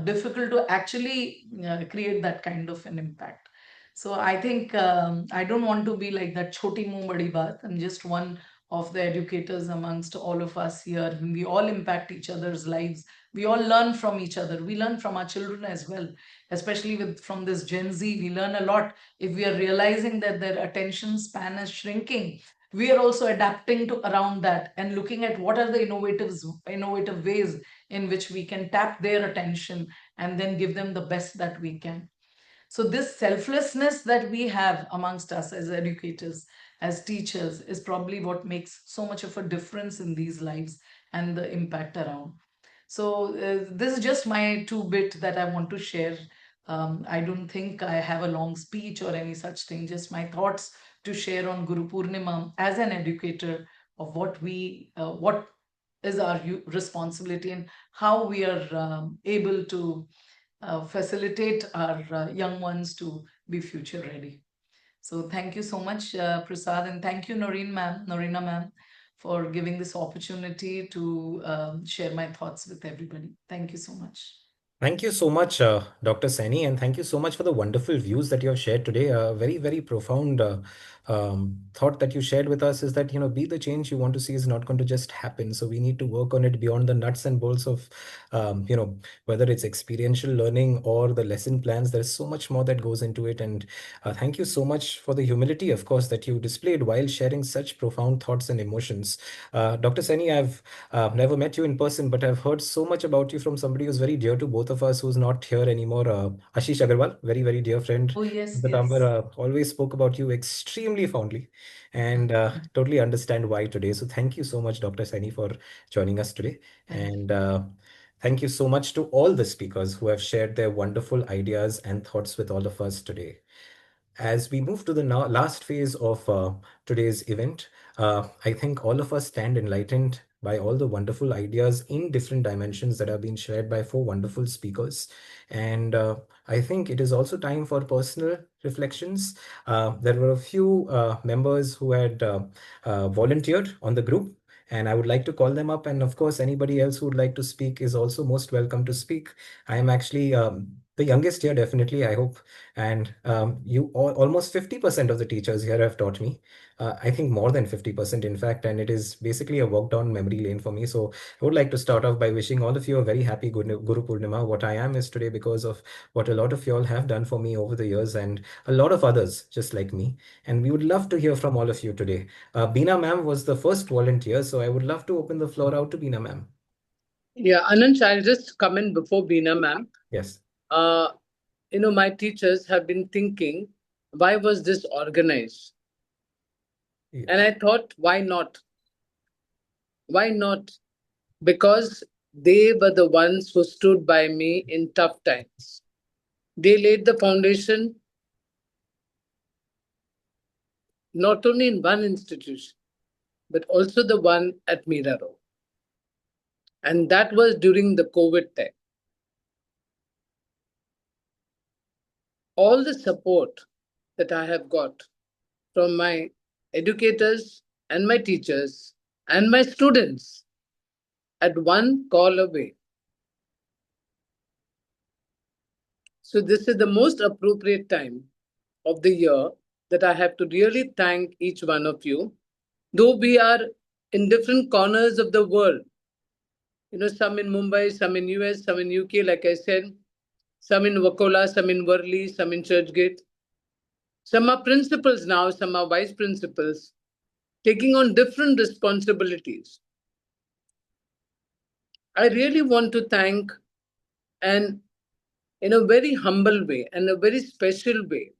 difficult to actually create that kind of an impact. So I think I don't want to be like that choti muh badi baat. I'm just one of the educators amongst all of us here. We all impact each other's lives. We all learn from each other. We learn from our children as well, especially from this Gen Z. We learn a lot. If we are realizing that their attention span is shrinking, we are also adapting to around that and looking at what are the innovative ways in which we can tap their attention and then give them the best that we can. So, this selflessness that we have amongst us as educators, as teachers, is probably what makes so much of a difference in these lives and the impact around. So, this is just my two bit that I want to share. I don't think I have a long speech or any such thing, just my thoughts to share on Guru Purnima as an educator of what is our responsibility and how we are able to facilitate our young ones to be future ready. So thank you so much, Prasad, and thank you, Norina ma'am, for giving this opportunity to share my thoughts with everybody. Thank you so much. Thank you so much, Dr. Saini, and thank you so much for the wonderful views that you have shared today. A very, very profound thought that you shared with us is that, be the change you want to see is not going to just happen. So we need to work on it beyond the nuts and bolts of, whether it's experiential learning or the lesson plans. There's so much more that goes into it. And thank you so much for the humility, of course, that you displayed while sharing such profound thoughts and emotions. Dr. Saini, I've never met you in person, but I've heard so much about you from somebody who's very dear to both of us, who's not here anymore. Ashish Agarwal, very, very dear friend. Oh, yes, The yes. Tambar always spoke about you extremely fondly, and totally understand why today. So thank you so much, Dr. Saini, for joining us today. Thank you. And Thank you so much to all the speakers who have shared their wonderful ideas and thoughts with all of us today. As we move to the last phase of today's event, I think all of us stand enlightened by all the wonderful ideas in different dimensions that have been shared by four wonderful speakers. And I think it is also time for personal reflections. There were a few members who had volunteered on the group, and I would like to call them up. And of course, anybody else who would like to speak is also most welcome to speak. I am actually the youngest here, definitely, I hope. And almost 50% of the teachers here have taught me. I think more than 50%, in fact, and it is basically a walk down memory lane for me. So I would like to start off by wishing all of you a very happy Guru Purnima. What I am is today because of what a lot of you all have done for me over the years, and a lot of others just like me. And we would love to hear from all of you today. Beena ma'am was the first volunteer, so I would love to open the floor out to Beena ma'am. Yeah, Anand, I'll just come in before Beena ma'am. Yes. My teachers have been thinking, why was this organized? Yes. And I thought, why not? Why not? Because they were the ones who stood by me in tough times. They laid the foundation not only in one institution, but also the one at Mira Road. And that was during the COVID time. All the support that I have got from my educators and my teachers and my students at one call away. So, this is the most appropriate time of the year that I have to really thank each one of you. Though we are in different corners of the world, some in Mumbai, some in US, some in UK, like I said, some in Wakola, some in Worli, some in Churchgate. Some are principals now, some are vice principals, taking on different responsibilities. I really want to thank, and in a very humble way and a very special way,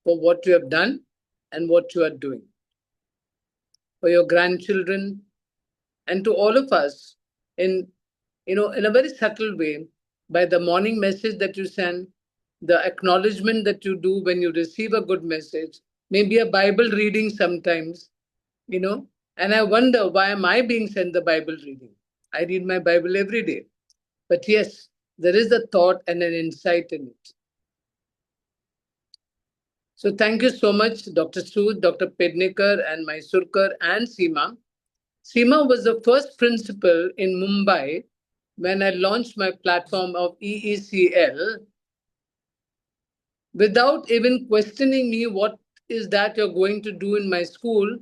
for what you have done and what you are doing. For your grandchildren and to all of us in a very subtle way, by the morning message that you send, the acknowledgement that you do when you receive a good message, maybe a Bible reading sometimes, and I wonder, why am I being sent the Bible reading? I read my Bible every day. But yes, there is a thought and an insight in it. So thank you so much, Dr. Sood, Dr. Pednekar, and Mysurkar, and Seema. Seema was the first principal in Mumbai when I launched my platform of EECL. Without even questioning me, what is that you're going to do in my school?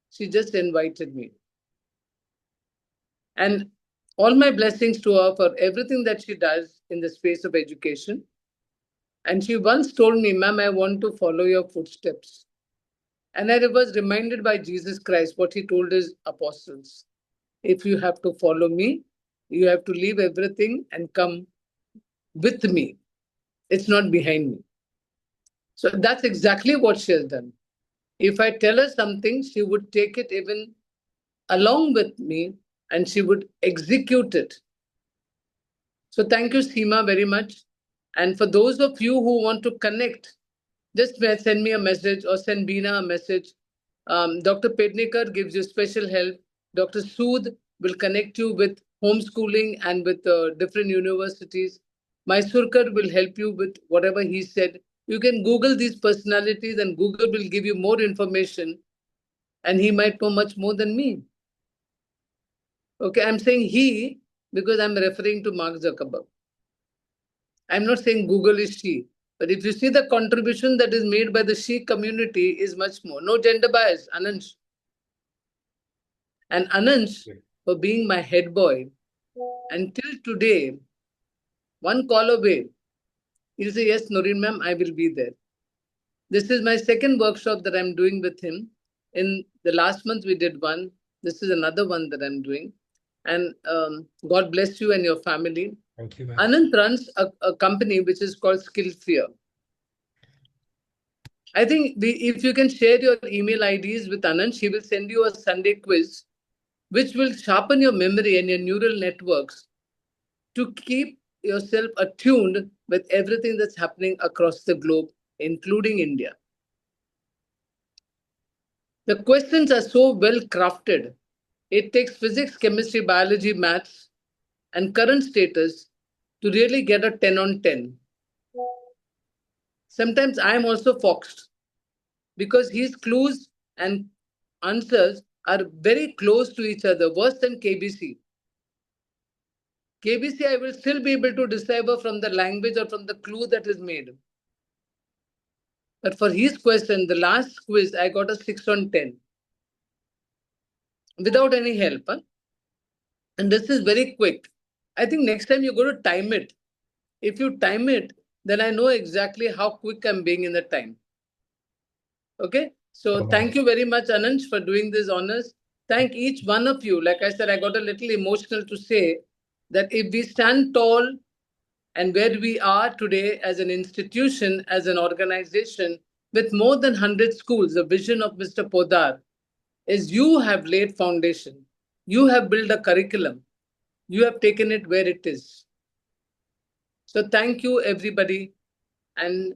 She just invited me. And all my blessings to her for everything that she does in the space of education. And she once told me, ma'am, I want to follow your footsteps. And I was reminded by Jesus Christ what he told his apostles. If you have to follow me, you have to leave everything and come with me. It's not behind me. So that's exactly what she has done. If I tell her something, she would take it even along with me and she would execute it. So thank you, Seema, very much. And for those of you who want to connect, just send me a message or send Beena a message. Dr. Pednekar gives you special help. Dr. Sood will connect you with homeschooling and with different universities. Mysurkar will help you with whatever he said. You can Google these personalities and Google will give you more information, and he might know much more than me. Okay, I'm saying he because I'm referring to Mark Zuckerberg. I'm not saying Google is she. But if you see the contribution that is made by the she community is much more. No gender bias, Anansh. And Anansh, for being my head boy, until today, one call away, he'll say, yes, Noreen ma'am, I will be there. This is my second workshop that I'm doing with him. In the last month, we did one. This is another one that I'm doing. And God bless you and your family. Thank you, ma'am. Anand runs a company which is called Skill Fear. I think if you can share your email IDs with Anand, she will send you a Sunday quiz, which will sharpen your memory and your neural networks to keep yourself attuned with everything that's happening across the globe, including India. The questions are so well crafted. It takes physics, chemistry, biology, maths, and current status to really get a 10 on 10. Sometimes I am also foxed because his clues and answers are very close to each other, worse than KBC. KBC, I will still be able to decipher from the language or from the clue that is made. But for his question, the last quiz, I got a 6 on 10 without any help. Huh? And this is very quick. I think next time you're going to time it. If you time it, then I know exactly how quick I'm being in the time. Okay? So thank you very much, Ananj, for doing this honors. Thank each one of you. Like I said, I got a little emotional to say that if we stand tall and where we are today as an institution, as an organization, with more than 100 schools, the vision of Mr. Podar is you have laid foundation. You have built a curriculum. You have taken it where it is. So thank you, everybody. And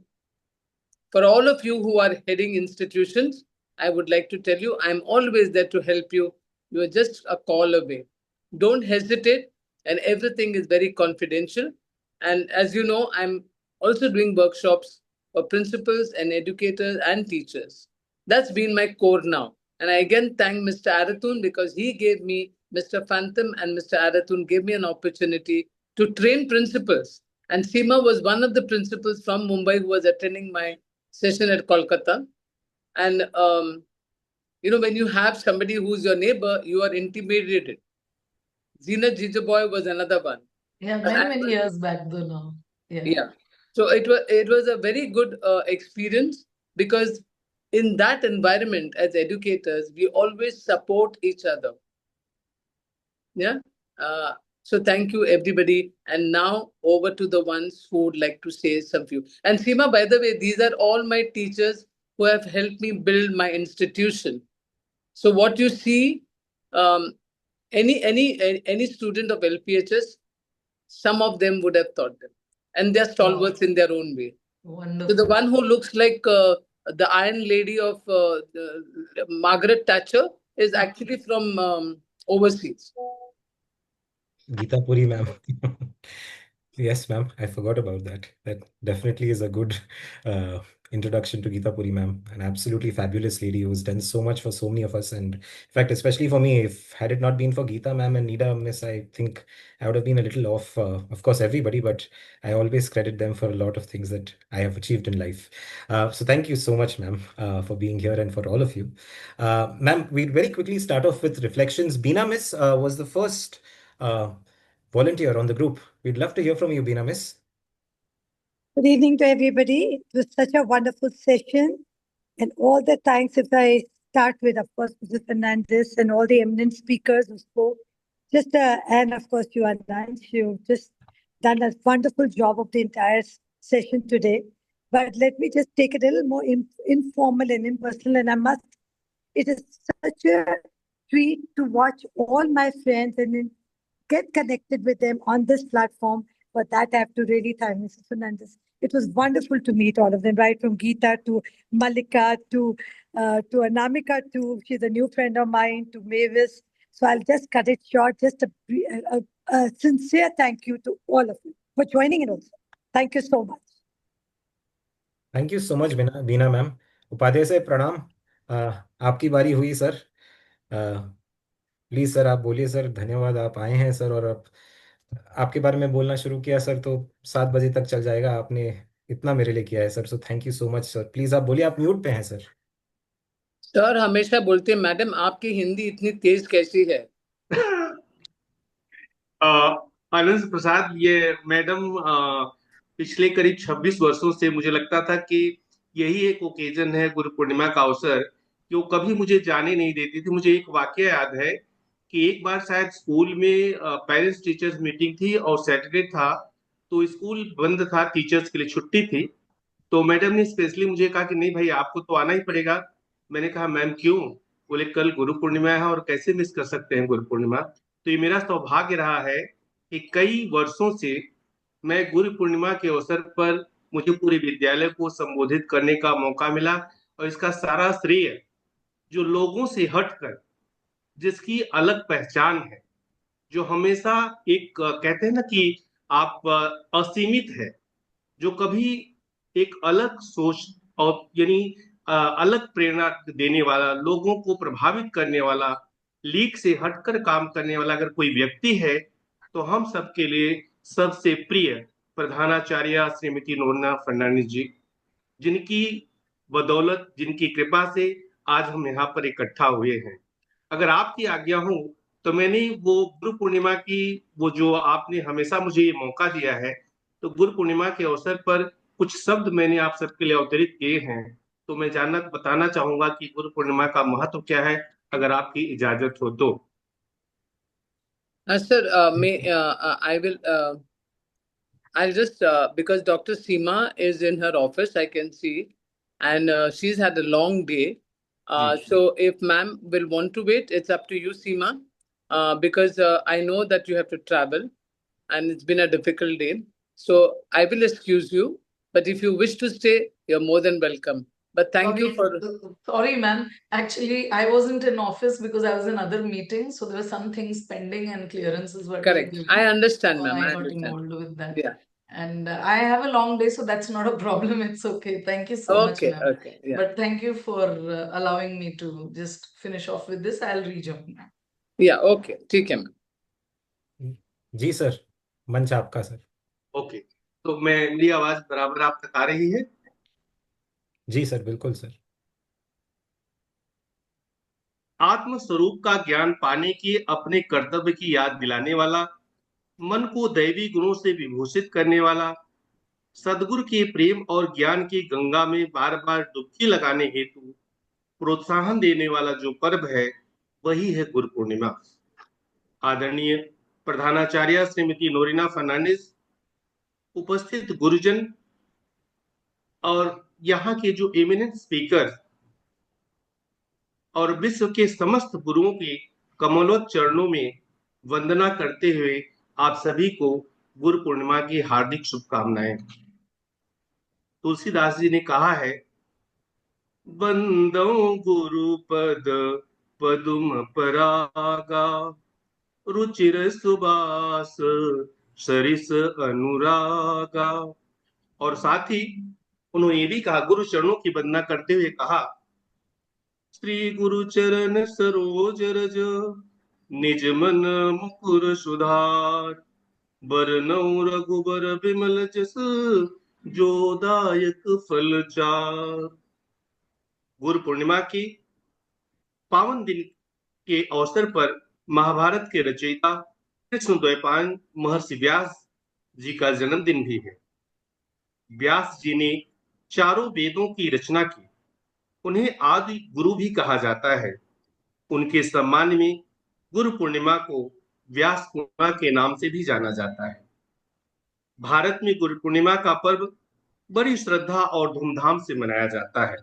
for all of you who are heading institutions, I would like to tell you, I'm always there to help you. You are just a call away. Don't hesitate, and everything is very confidential. And as you know, I'm also doing workshops for principals and educators and teachers. That's been my core now. And I again thank Mr. Aratun because he gave me, Mr. Phantom and Mr. Aratun gave me an opportunity to train principals. And Seema was one of the principals from Mumbai who was attending my session at Kolkata. And, when you have somebody who's your neighbor, you are intimidated. Zina Jijaboy was another one. Yeah, many years back though now. Yeah. So it was a very good experience because in that environment as educators, we always support each other. Yeah. So thank you, everybody. And now over to the ones who would like to say some few. And Seema, by the way, these are all my teachers who have helped me build my institution. So what you see, any student of LPHS, some of them would have taught them, and they're stalwarts in their own way. Wonderful. So the one who looks like the Iron Lady of Margaret Thatcher is actually from overseas. Geeta Puri, ma'am. Yes, ma'am. I forgot about that. That definitely is a good introduction to Geeta Puri, ma'am. An absolutely fabulous lady who's done so much for so many of us. And in fact, especially for me, if had it not been for Geeta, ma'am, and Nida, miss, I think I would have been a little off. Of course, everybody, but I always credit them for a lot of things that I have achieved in life. So thank you so much, ma'am, for being here and for all of you. Ma'am, we'd very quickly start off with reflections. Beena, miss, was the first volunteer on the group. We'd love to hear from you, Beena, miss. Good evening to everybody. It was such a wonderful session. And all the thanks, if I start with, of course, Mrs. Fernandes and all the eminent speakers who spoke. And of course, you, Anand, you've just done a wonderful job of the entire session today. But let me just take it a little more informal and impersonal. And it is such a treat to watch all my friends and get connected with them on this platform. For that, I have to really thank Mrs. Fernandes. It was wonderful to meet all of them, right from Geeta to Malika to Anamika to, she's a new friend of mine, to Mavis. So I'll just cut it short. Just a sincere thank you to all of you for joining in also. Thank you so much. Thank you so much, Beena ma'am. Upadhyay से प्रणाम. आपकी बारी हुई sir. Please sir आप बोलिए sir. धन्यवाद, आप आए हैं सर और आप आपके बारे में बोलना शुरू किया सर तो 7 बजे तक चल जाएगा. आपने इतना मेरे लिए किया है sir, so thank you so much sir. Please आप बोलिए, आप म्यूट पे हैं सर. सर हमेशा बोलते हैं मैडम आपकी हिंदी इतनी तेज कैसी है. आनंद प्रसाद, ये मैडम पिछले करीब 26 वर्षों से मुझे लगता था कि यही एक ओकेजन है, गुरु पूर्णिमा का अवसर, कि वो कभी मुझे जाने नहीं देती थी. मुझे एक वाकया याद है कि एक बार शायद स्कूल में पेरेंट्स टीचर्स मीटिंग थी और सैटरडे था, तो स्कूल बंद था, टीचर्स के लिए छुट्टी थी. तो मैडम ने स्पेशली मुझे कहा कि नहीं भाई आपको तो आना ही पड़ेगा. मैंने कहा मैम क्यों? बोले कल गुरु पूर्णिमा है और कैसे मिस कर सकते हैं गुरु पूर्णिमा. तो ये मेरा सौभाग्य रहा है कि कई वर्षों से मैं गुरु पूर्णिमा के अवसर पर मुझे पूरे विद्यालय को संबोधित करने का मौका मिला, और इसका सारा श्रेय जो लोगों से हटकर, जिसकी अलग पहचान है, जो हमेशा एक कहते हैं ना कि आप असीमित है, जो कभी एक अलग सोच और यानी अलग प्रेरणा देने वाला, लोगों को प्रभावित करने वाला, लीक से हटकर काम करने वाला अगर कोई व्यक्ति है तो हम सबके लिए सबसे प्रिय प्रधानाचार्य श्रीमती नोरना फर्नांडिस जी, जिनकी बदौलत, जिनकी कृपा से आज हम यहाँ पर इकट्ठा हुए हैं। अगर आपकी आज्ञा हो तो मैंने वो गुरु पूर्णिमा की, वो जो आपने हमेशा मुझे ये मौका दिया है, तो गुरु पूर्णिमा के अवसर पर कुछ शब्द मैंने आप सबके लिए अवतरित किए हैं। तो मैं जानना बताना चाहूंगा कि गुरु पूर्णिमा का महत्व क्या है, अगर आपकी इजाजत हो तो। Sir, I will. I'll just because Dr. Seema is in her office, I can see, and she's had a long day. So if ma'am will want to wait, it's up to you, Seema, because I know that you have to travel, and it's been a difficult day. So I will excuse you, but if you wish to stay, you're more than welcome. But thank you for. Sorry, ma'am. Actually, I wasn't in office because I was in other meetings, so there were some things pending and clearances were Correct. given. I understand, So ma'am. I I got understand. involved with that. Yeah. And I have a long day, so that's not a problem. It's okay. Thank you so much, Okay. ma'am. Okay. Yeah. But thank you for allowing me to just finish off with this. I'll rejoin. Yeah. Okay. ठीक है ma'am. जी sir, मंच आपका sir. Okay, तो मैं, मेरी आवाज बराबर आप तक आ रही है? जी सर, बिल्कुल सर. आत्म स्वरूप का ज्ञान पाने की, अपने कर्तव्य की याद दिलाने वाला, मन को दैवी गुणों से विभूषित करने वाला, सदगुरु के प्रेम और ज्ञान की गंगा में बार बार डुबकी लगाने हेतु प्रोत्साहन देने वाला जो पर्व है, वही है गुरु पूर्णिमा। आदरणीय प्रधानाचार्य श्रीमती नोरिना फर्नांडिस, उपस्थित गुरुजन और यहाँ के जो एमिनेंट स्पीकर और विश्व के समस्त गुरुओं के कमलोच्च चरणों में वंदना करते हुए आप सभी को गुरु पूर्णिमा की हार्दिक शुभकामनाएं। तुलसीदास जी ने कहा है, बंदो गुरु पद पदुम परागा, रुचिर सुबास सरिस अनुरागा। और साथ ही उन्होंने ये भी कहा, गुरु चरणों की वंदना करते हुए कहा, श्री गुरु चरण सरोज रज, निज मन मुकुर सुधार, बरनौ रघुबर बिमल जस, जो दायक फल चार। गुरु पूर्णिमा की पावन दिन के अवसर पर महाभारत के रचयिता कृष्ण द्वैपायन महर्षि व्यास जी का जन्मदिन भी है। व्यास जी ने चारों वेदों की रचना की, उन्हें आदि गुरु भी कहा जाता है। उनके सम्मान में गुरु पूर्णिमा को व्यास पूर्णिमा के नाम से भी जाना जाता है। भारत में गुरु पूर्णिमा का पर्व बड़ी श्रद्धा और धूमधाम से मनाया जाता है।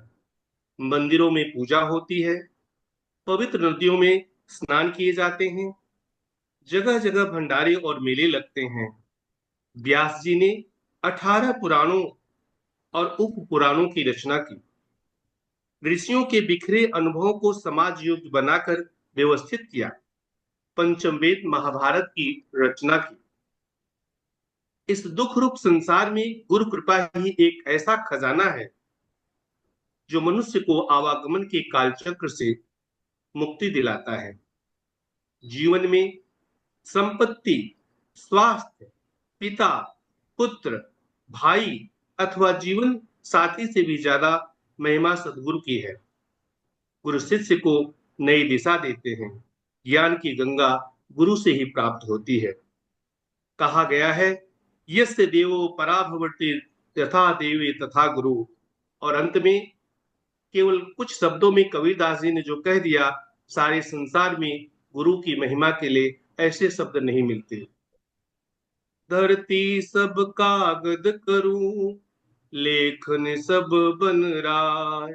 मंदिरों में पूजा होती है, पवित्र नदियों में स्नान किए जाते हैं, जगह जगह भंडारे और मेले लगते हैं। व्यास जी ने 18 पुराणों और उप पुराणों की रचना की, ऋषियों के बिखरे अनुभवों को समाज योग्य बनाकर व्यवस्थित किया, पंचम वेद महाभारत की रचना की। इस दुख रूप संसार में गुरु कृपा ही एक ऐसा खजाना है जो मनुष्य को आवागमन के कालचक्र से मुक्ति दिलाता है। जीवन में संपत्ति, स्वास्थ्य, पिता, पुत्र, भाई अथवा जीवन साथी से भी ज्यादा महिमा सदगुरु की है। गुरु शिष्य को नई दिशा देते हैं। ज्ञान की गंगा गुरु से ही प्राप्त होती है। कहा गया है, यस्य देवो परा भवति यथा देवी तथा गुरु। और अंत में केवल कुछ शब्दों में कबीरदास जी ने जो कह दिया, सारे संसार में गुरु की महिमा के लिए ऐसे शब्द नहीं मिलते। धरती सब कागद करूं, लेखन सब बन राय,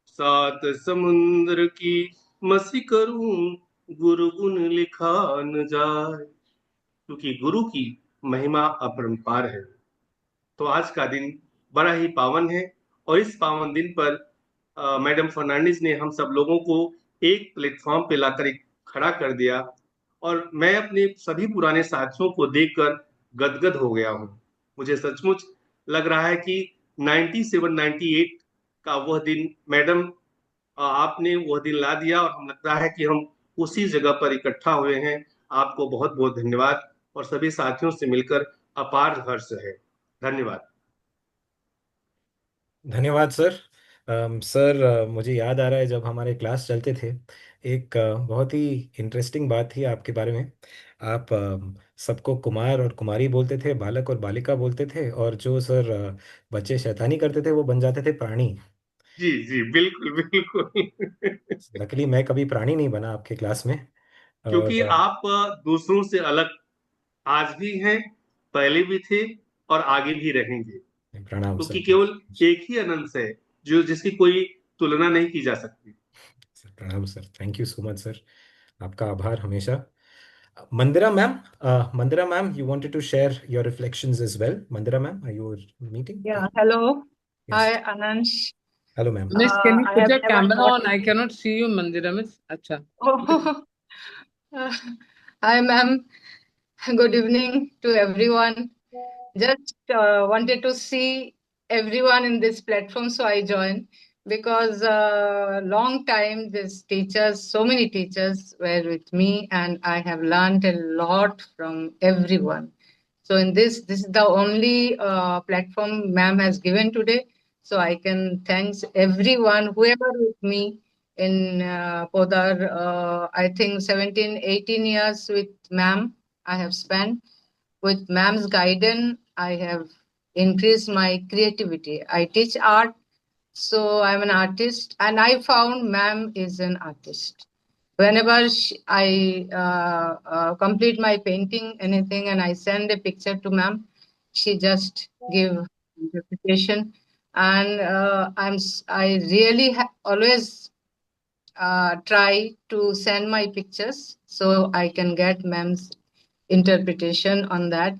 सात समुद्र की मसी करूं, गुरु गुण लिखा न जाए। क्योंकि गुरु की महिमा अपरंपार है। तो आज का दिन बड़ा ही पावन है और इस पावन दिन पर मैडम फर्नांडिस ने हम सब लोगों को एक प्लेटफॉर्म पे लाकर एक खड़ा कर दिया और मैं अपने सभी पुराने साथियों को देखकर गदगद हो गया हूँ। मुझे सचमुच लग रहा है कि 97 98 का वह दिन मैडम आपने वह दिन ला दिया और हम लगता है कि हम उसी जगह पर इकट्ठा हुए हैं। आपको बहुत बहुत धन्यवाद और सभी साथियों से मिलकर अपार हर्ष है। धन्यवाद। धन्यवाद सर। सर, मुझे याद आ रहा है जब हमारे क्लास चलते थे, एक बहुत ही इंटरेस्टिंग बात थी आपके बारे में। आप सबको कुमार और कुमारी बोलते थे, बालक और बालिका बोलते थे, और जो सर बच्चे शैतानी करते थे वो बन जाते थे प्राणी। जी जी, बिल्कुल बिल्कुल। लकीली मैं कभी प्राणी नहीं बना आपके क्लास में। क्योंकि और आप दूसरों से अलग आज भी हैं, पहले भी थे और आगे भी रहेंगे, प्रणाम क्योंकि सर। केवल एक ही अनंत है जो जिसकी कोई तुलना नहीं की जा सकती। सर प्रणाम sir, thank you so much sir. आपका आभार हमेशा। Mandira ma'am, Mandira ma'am, you wanted to share your reflections as well. Mandira ma'am, are you meeting? Yeah, hello. Yes. Hi, Anansh. Hello ma'am. Miss, can you I put have your never camera taught on? I in. cannot see you, Mandira Miss. Acha. Oh, hi, ma'am. Good evening to everyone. Just wanted to see everyone in this platform, so I joined because long time these teachers, so many teachers were with me, and I have learned a lot from everyone. So in this is the only platform ma'am has given today. So I can thanks everyone, whoever with me in Podar. I think 17, 18 years with ma'am I have spent. With ma'am's guidance, I have increased my creativity. I teach art, so I'm an artist, and I found ma'am is an artist. Whenever I complete my painting, anything, and I send a picture to ma'am, she just give interpretation. And I really always try to send my pictures so I can get ma'am's interpretation on that,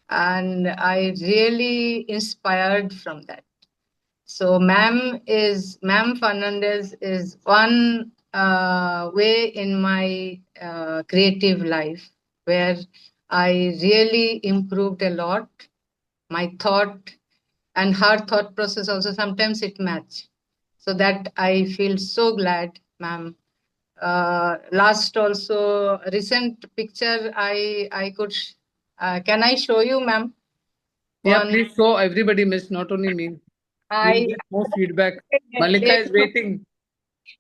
and I really inspired from that. So ma'am Fernandez is one way in my creative life where I really improved a lot. My thought and her thought process also sometimes it match. So that I feel so glad, ma'am. Last also recent picture I could can I show you, ma'am? Yeah, One please show everybody, Miss, not only me. We will I get more feedback. day Malika is before, waiting.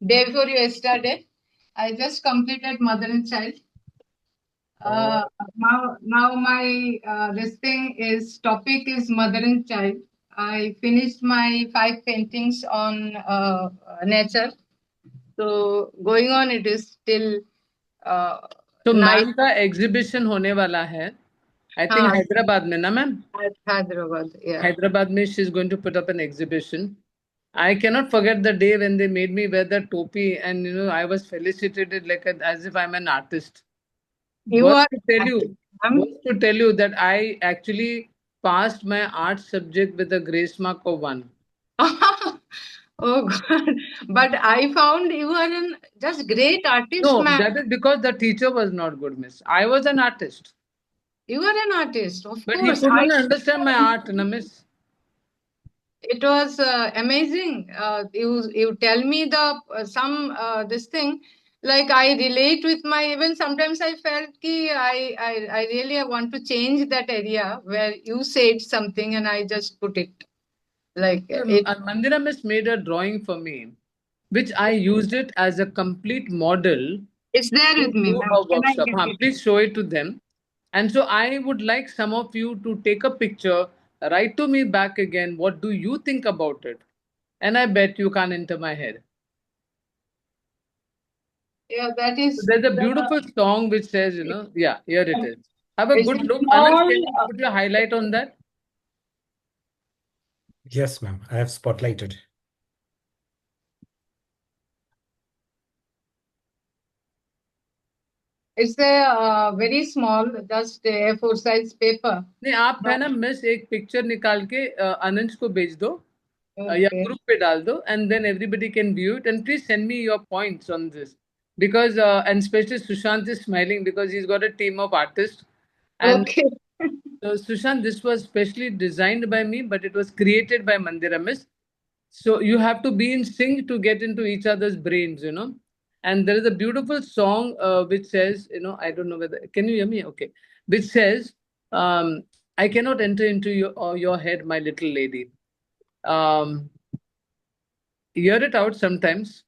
day before yesterday. I just completed mother and child. Now my this thing is topic is mother and child. I finished my 5 paintings on nature. So going on, it is still तो night. Ma'am का exhibition होने वाला है, I think हाँ, हैदराबाद में ना ma'am? Hyderabad, yeah. Hyderabad mein she is going to put up an exhibition. I cannot forget the day when they made me wear the topi, and I was felicitated like as if I'm an artist. You Was are to tell you, ma'am. was to tell you that I actually passed my art subject with a grace mark of 1. Oh God! But I found you are an just great artist, No, ma'am. that is because the teacher was not good, miss. I was an artist, You are an artist, of but he course. could not understand my art, na miss. It was amazing. You tell me the some this thing, like I relate with my, even sometimes I felt ki I really want to change that area where you said something and I just put it like it. Mandira miss made a drawing for me, which I used it as a complete model It's there to with me, do ma'am. a Can I workshop. get Huh, it? please show it to them. And so I would like some of you to take a picture, write to me back again, what do you think about it? And I bet you can't enter my head. Yeah, that So is there's a the. beautiful song which says, yeah, here it is. Have a It's good a look. Anand, small. can you put your highlight on that? Yes ma'am, I have spotlighted. It's a very small, just A4 size paper. नहीं, आप है ना miss एक picture निकाल के अनंत को भेज दो या Okay. ग्रुप पे डाल दो, and then everybody can view it, and please send me your points on this, because and especially Sushant is smiling because he's got a team of artists, and Okay. so Sushant, this was specially designed by me, but it was created by Mandira Miss. So you have to be in sync to get into each other's brains, you know. And there is a beautiful song which says, you know, I don't know whether, can you hear me? Okay. Which says, I cannot enter into your head, my little lady. Hear it out sometimes.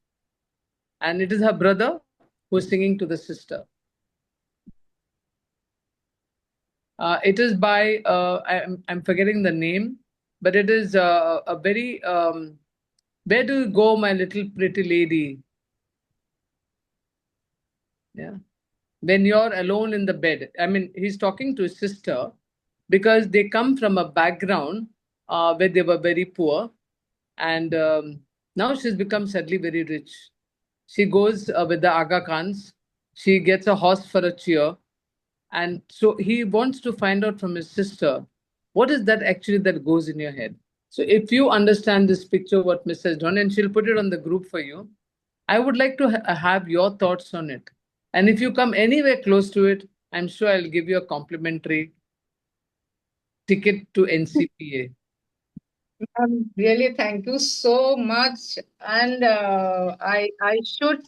And it is her brother who's singing to the sister. It is by, I'm forgetting the name, but it is a very, where do you go, my little pretty lady? Yeah. When you're alone in the bed. I mean, he's talking to his sister because they come from a background where they were very poor. And now she's become suddenly very rich. She goes with the Aga Khans. She gets a horse for a cheer. And so he wants to find out from his sister, what is that actually that goes in your head? So if you understand this picture, what Miss has done, and she'll put it on the group for you, I would like to have your thoughts on it. And if you come anywhere close to it, I'm sure I'll give you a complimentary ticket to NCPA. Really, thank you so much. And I should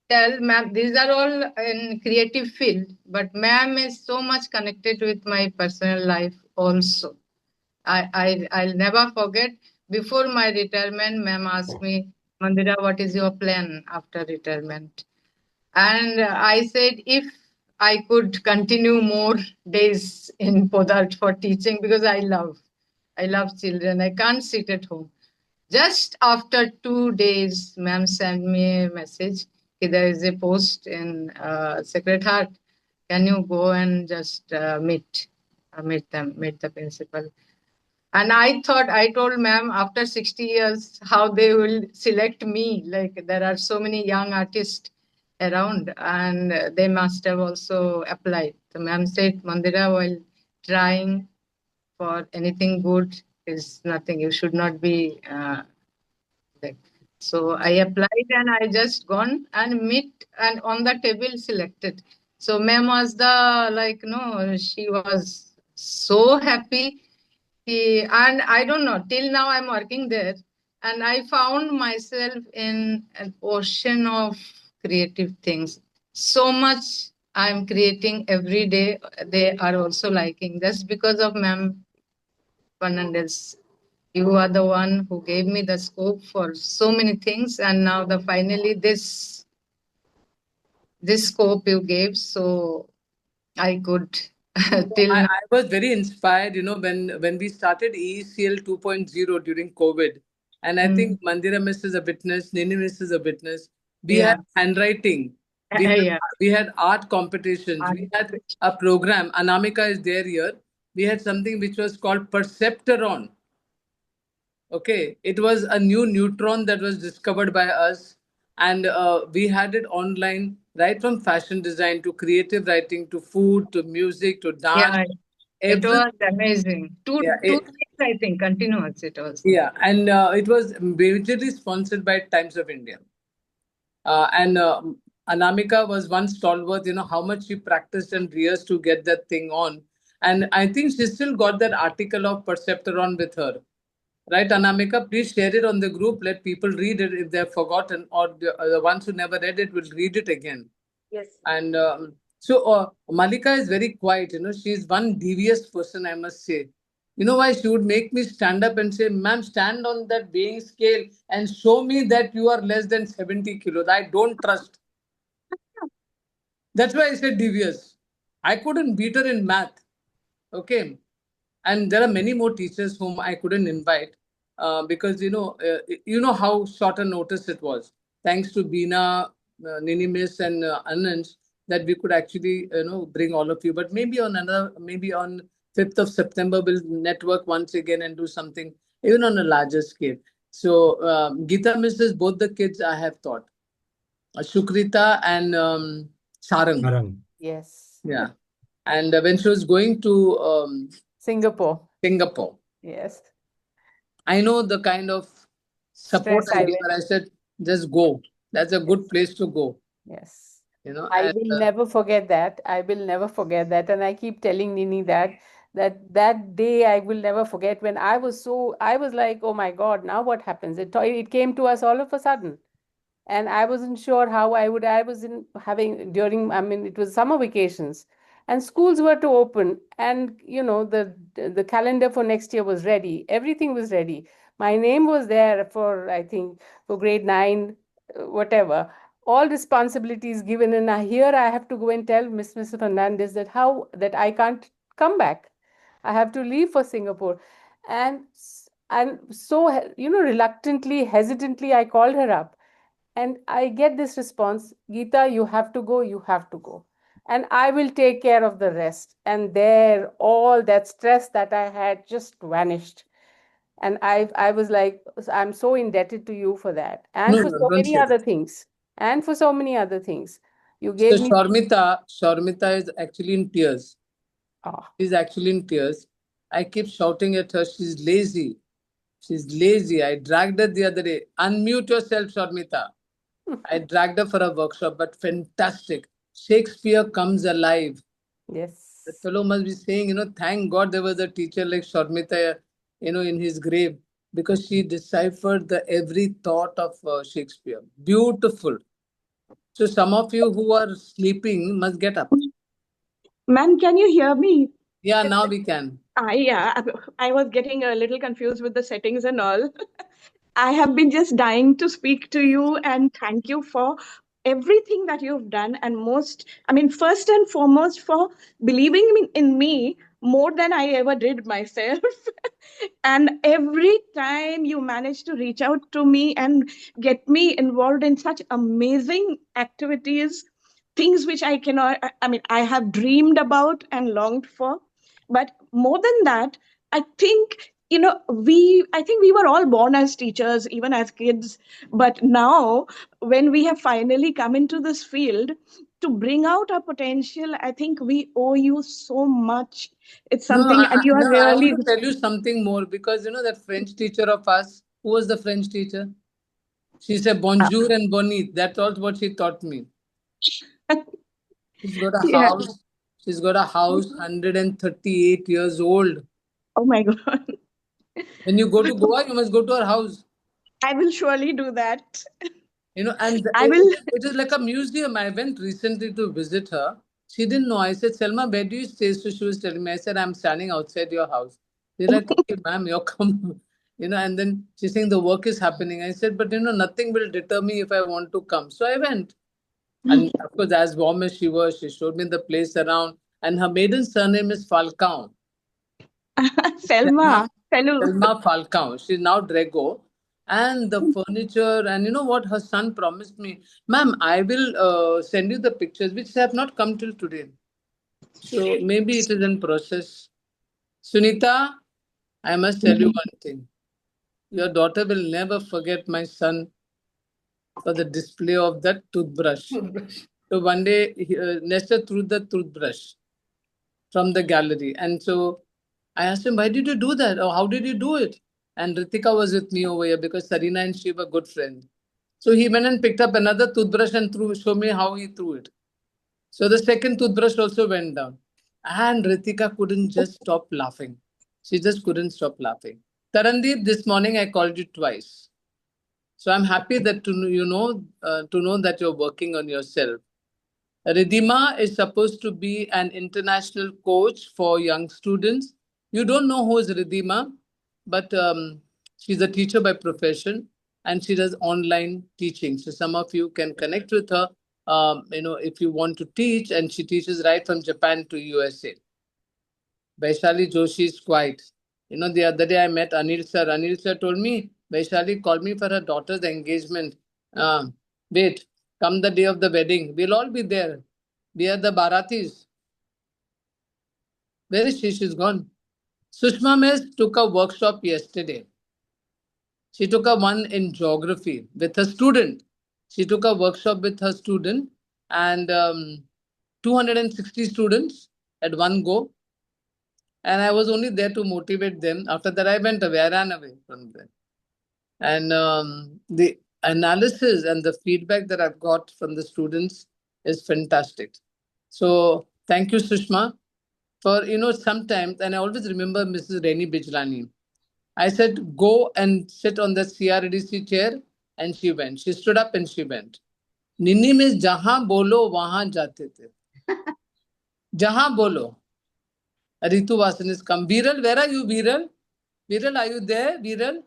tell ma'am, these are all in creative field, but ma'am is so much connected with my personal life also. I'll never forget, before my retirement, ma'am asked me, Mandira, what is your plan after retirement? And I said, if I could continue more days in Podart for teaching, because I love children. I can't sit at home. Just after 2 days, ma'am sent me a message. There is a post in Sacred Heart. Can you go and just meet the principal? And I thought, I told ma'am, after 60 years, how they will select me. Like, there are so many young artists around, and they must have also applied. So ma'am said, Mandira, while trying for anything good is nothing. You should not be like. So I applied, and I just gone and meet, and on the table selected. So ma'am was the, like, no, she was so happy. And I don't know, till now I'm working there, and I found myself in an ocean of creative things. So much I'm creating every day. They are also liking. That's because of ma'am Fernandes. You are the one who gave me the scope for so many things, and now the finally this scope you gave, so I could till now. I was very inspired, you know, when we started EECL 2.0 during COVID. And I think Mandira Miss is a witness, Nini Miss is a witness. We had handwriting, Yeah. we had art competitions, we had a program. Anamika is there here. We had something which was called Perceptoron. Okay, it was a new neutron that was discovered by us, and we had it online, right from fashion design to creative writing to food to music to dance. Yeah, it was amazing. Two Yeah, days, I think, continuous it was. yeah, and it was majorly sponsored by Times of India. And Anamika was one stalwart, you know, how much she practiced and rehearsed to get that thing on. And I think she still got that article of Perceptoron with her. Right, Anamika, please share it on the group. Let people read it if they've forgotten, or the ones who never read it will read it again. Yes. And so Malika is very quiet. You know, she's one devious person, I must say. You know why? She would make me stand up and say, ma'am, stand on that weighing scale and show me that you are less than 70 kilos. I don't trust. That's why I said devious. I couldn't beat her in math. Okay. And there are many more teachers whom I couldn't invite because, you know how short a notice it was. Thanks to Beena, Nini Miss and Anand, that we could actually, bring all of you. But maybe maybe on 5th of September, we'll network once again and do something even on a larger scale. So Geeta Misses, both the kids I have taught. Shukrita and Sarang. Yes. Yeah. And when she was going to Singapore. Yes. I know the kind of support Stress I I gave her. I said, just go. That's a good place to go. Yes. I will never forget that. I will never forget that. And I keep telling Nini that day I will never forget when I was like, oh my God, now what happens? It came to us all of a sudden. And I wasn't sure how I was in having during, I mean, it was summer vacations and schools were to open, and the calendar for next year was ready. Everything was ready. My name was there for, I think, for grade 9, whatever. All responsibilities given, and here I have to go and tell Miss Fernandes that I can't come back. I have to leave for Singapore. And so, reluctantly, hesitantly, I called her up. And I get this response, Geeta, you have to go, you have to go. And I will take care of the rest. And there, all that stress that I had just vanished. And I was like, I'm so indebted to you for that. And No, for no, so don't many say other that. things. And for so many other things. You So gave me. Sharmita is actually in tears. Ah. She's actually in tears. I keep shouting at her, she's lazy. She's lazy. I dragged her the other day. Unmute yourself, Sharmita. I dragged her for a workshop, but fantastic. Shakespeare comes alive. Yes. The fellow must be saying, thank God there was a teacher like Sharmita, in his grave, because she deciphered the every thought of Shakespeare. Beautiful. So some of you who are sleeping must get up. Ma'am, can you hear me? Yeah, now we can. I was getting a little confused with the settings and all. I have been just dying to speak to you and thank you for everything that you've done. And first and foremost, for believing in me more than I ever did myself. And every time you manage to reach out to me and get me involved in such amazing activities, things which I have dreamed about and longed for. But more than that, I think I think we were all born as teachers, even as kids. But now, when we have finally come into this field to bring out our potential, I think we owe you so much. It's something, and you are No, I really. want to tell you something more, because that French teacher of us, who was the French teacher? She said bonjour and bonite. That's all what she taught me. She's got a Yeah. house. She's got a house, 138 years old. Oh my God. When you go to Goa, you must go to her house. I will surely do that. And I will. it is like a museum. I went recently to visit her. She didn't know. I said, Selma, where do you stay? So she was telling me. I said, I'm standing outside your house. They're like, okay, ma'am, you're come. And then she's saying the work is happening. I said, but nothing will deter me if I want to come. So I went. And of course, as warm as she was, she showed me the place around. And her maiden surname is Falcao. Selma. Hello. Selma Falcao. She's now Drago. And the furniture, and you know what her son promised me? Ma'am, I will send you the pictures, which have not come till today. So maybe it is in process. Sunita, I must tell you one thing. Your daughter will never forget my son for the display of that toothbrush. So one day, Nestor threw the toothbrush from the gallery. And so I asked him, why did you do that? Or how did you do it? And Ritika was with me over here because Sarina and she were good friends. So he went and picked up another toothbrush and showed me how he threw it. So the second toothbrush also went down. And Ritika couldn't just stop laughing. She just couldn't stop laughing. Tarandeep, this morning I called you twice. So I'm happy that to know that you're working on yourself. Ridhima is supposed to be an international coach for young students. You don't know who is Ridhima, but she's a teacher by profession and she does online teaching. So some of you can connect with her, if you want to teach, and she teaches right from Japan to USA. Vaishali Joshi is quiet. The other day I met Anil sir. Anil sir told me, Vaishali called me for her daughter's engagement. Wait, come the day of the wedding. We'll all be there. We are the Baratis. Where is she? She's gone. Sushma Miss took a workshop yesterday. She took a one in geography with her student. She took a workshop with her student, and 260 students at one go. And I was only there to motivate them. After that, I went away. I ran away from them. And the analysis and the feedback that I've got from the students is fantastic. So thank you, Sushma, for, sometimes, and I always remember Mrs. Reni Bijlani. I said, go and sit on the CRDC chair, and she went. She stood up and she went. Nini means jahan bolo, wahan jate the. Jahan bolo. Ritu Vasan is come. Viral, where are you, Viral? Viral, are you there, Viral?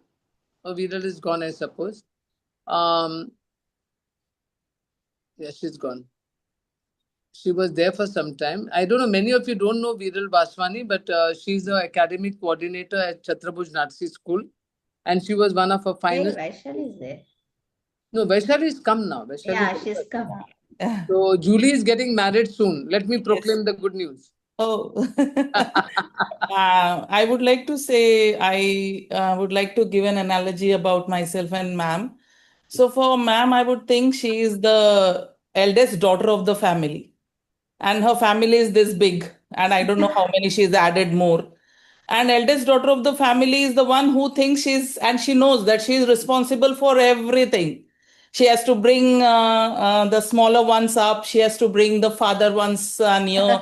Oh, Viral is gone, I suppose. Yeah, she's gone. She was there for some time. I don't know, many of you don't know Viral Vaswani, but she's the academic coordinator at Chhatrabhuj Narsi School. And she was one of her finest. Vaishali is there. No, Vaishali is come now. Yeah, she's come. So Julie is getting married soon. Let me proclaim the good news. Oh, I would like to say, I would like to give an analogy about myself and ma'am. So for ma'am, I would think she is the eldest daughter of the family, and her family is this big, and I don't know how many she's added more. And eldest daughter of the family is the one who thinks and she knows that she is responsible for everything. She has to bring the smaller ones up. She has to bring the father ones near.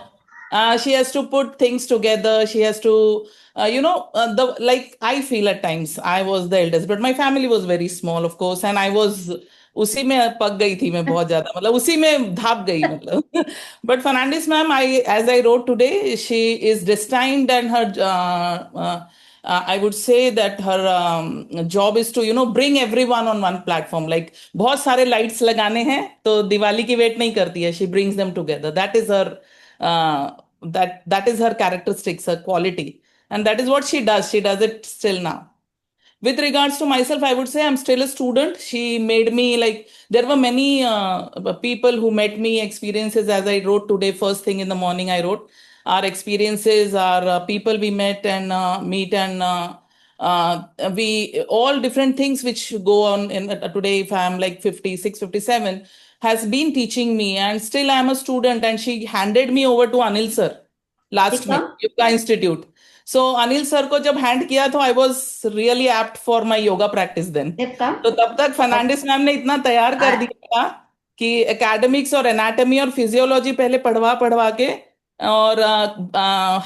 She has to put things together. She has to, the like I feel at times I was the eldest, but my family was very small, of course, and I was उसी में पक गई थी मैं बहुत ज्यादा मतलब उसी में धाप गई मतलब but Fernandes ma'am, as I wrote today, she is destined, and her I would say that her job is to bring everyone on one platform. Like बहुत सारे lights लगाने हैं तो दिवाली की wait नहीं करती है. She brings them together. That is her that is her characteristics, her quality, and that is what she does. She does it still now. With regards to myself, I would say I'm still a student. She made me like, there were many people who met me, experiences, as I wrote today. First thing in the morning, I wrote our experiences, our people we met and meet, and we all different things which go on in today. If I'm like 56, 57, has been teaching me, and still I'm a student. And she handed me over to Anil sir last May, Yoga Institute. So Anil sir को जब hand किया तो I was really apt for my yoga practice then. तो तब तक Fernandes ma'am ने इतना तैयार कर दिया था कि एकेडमिक्स और एनाटॉमी और फिजियोलॉजी पहले पढ़वा पढ़वा के, और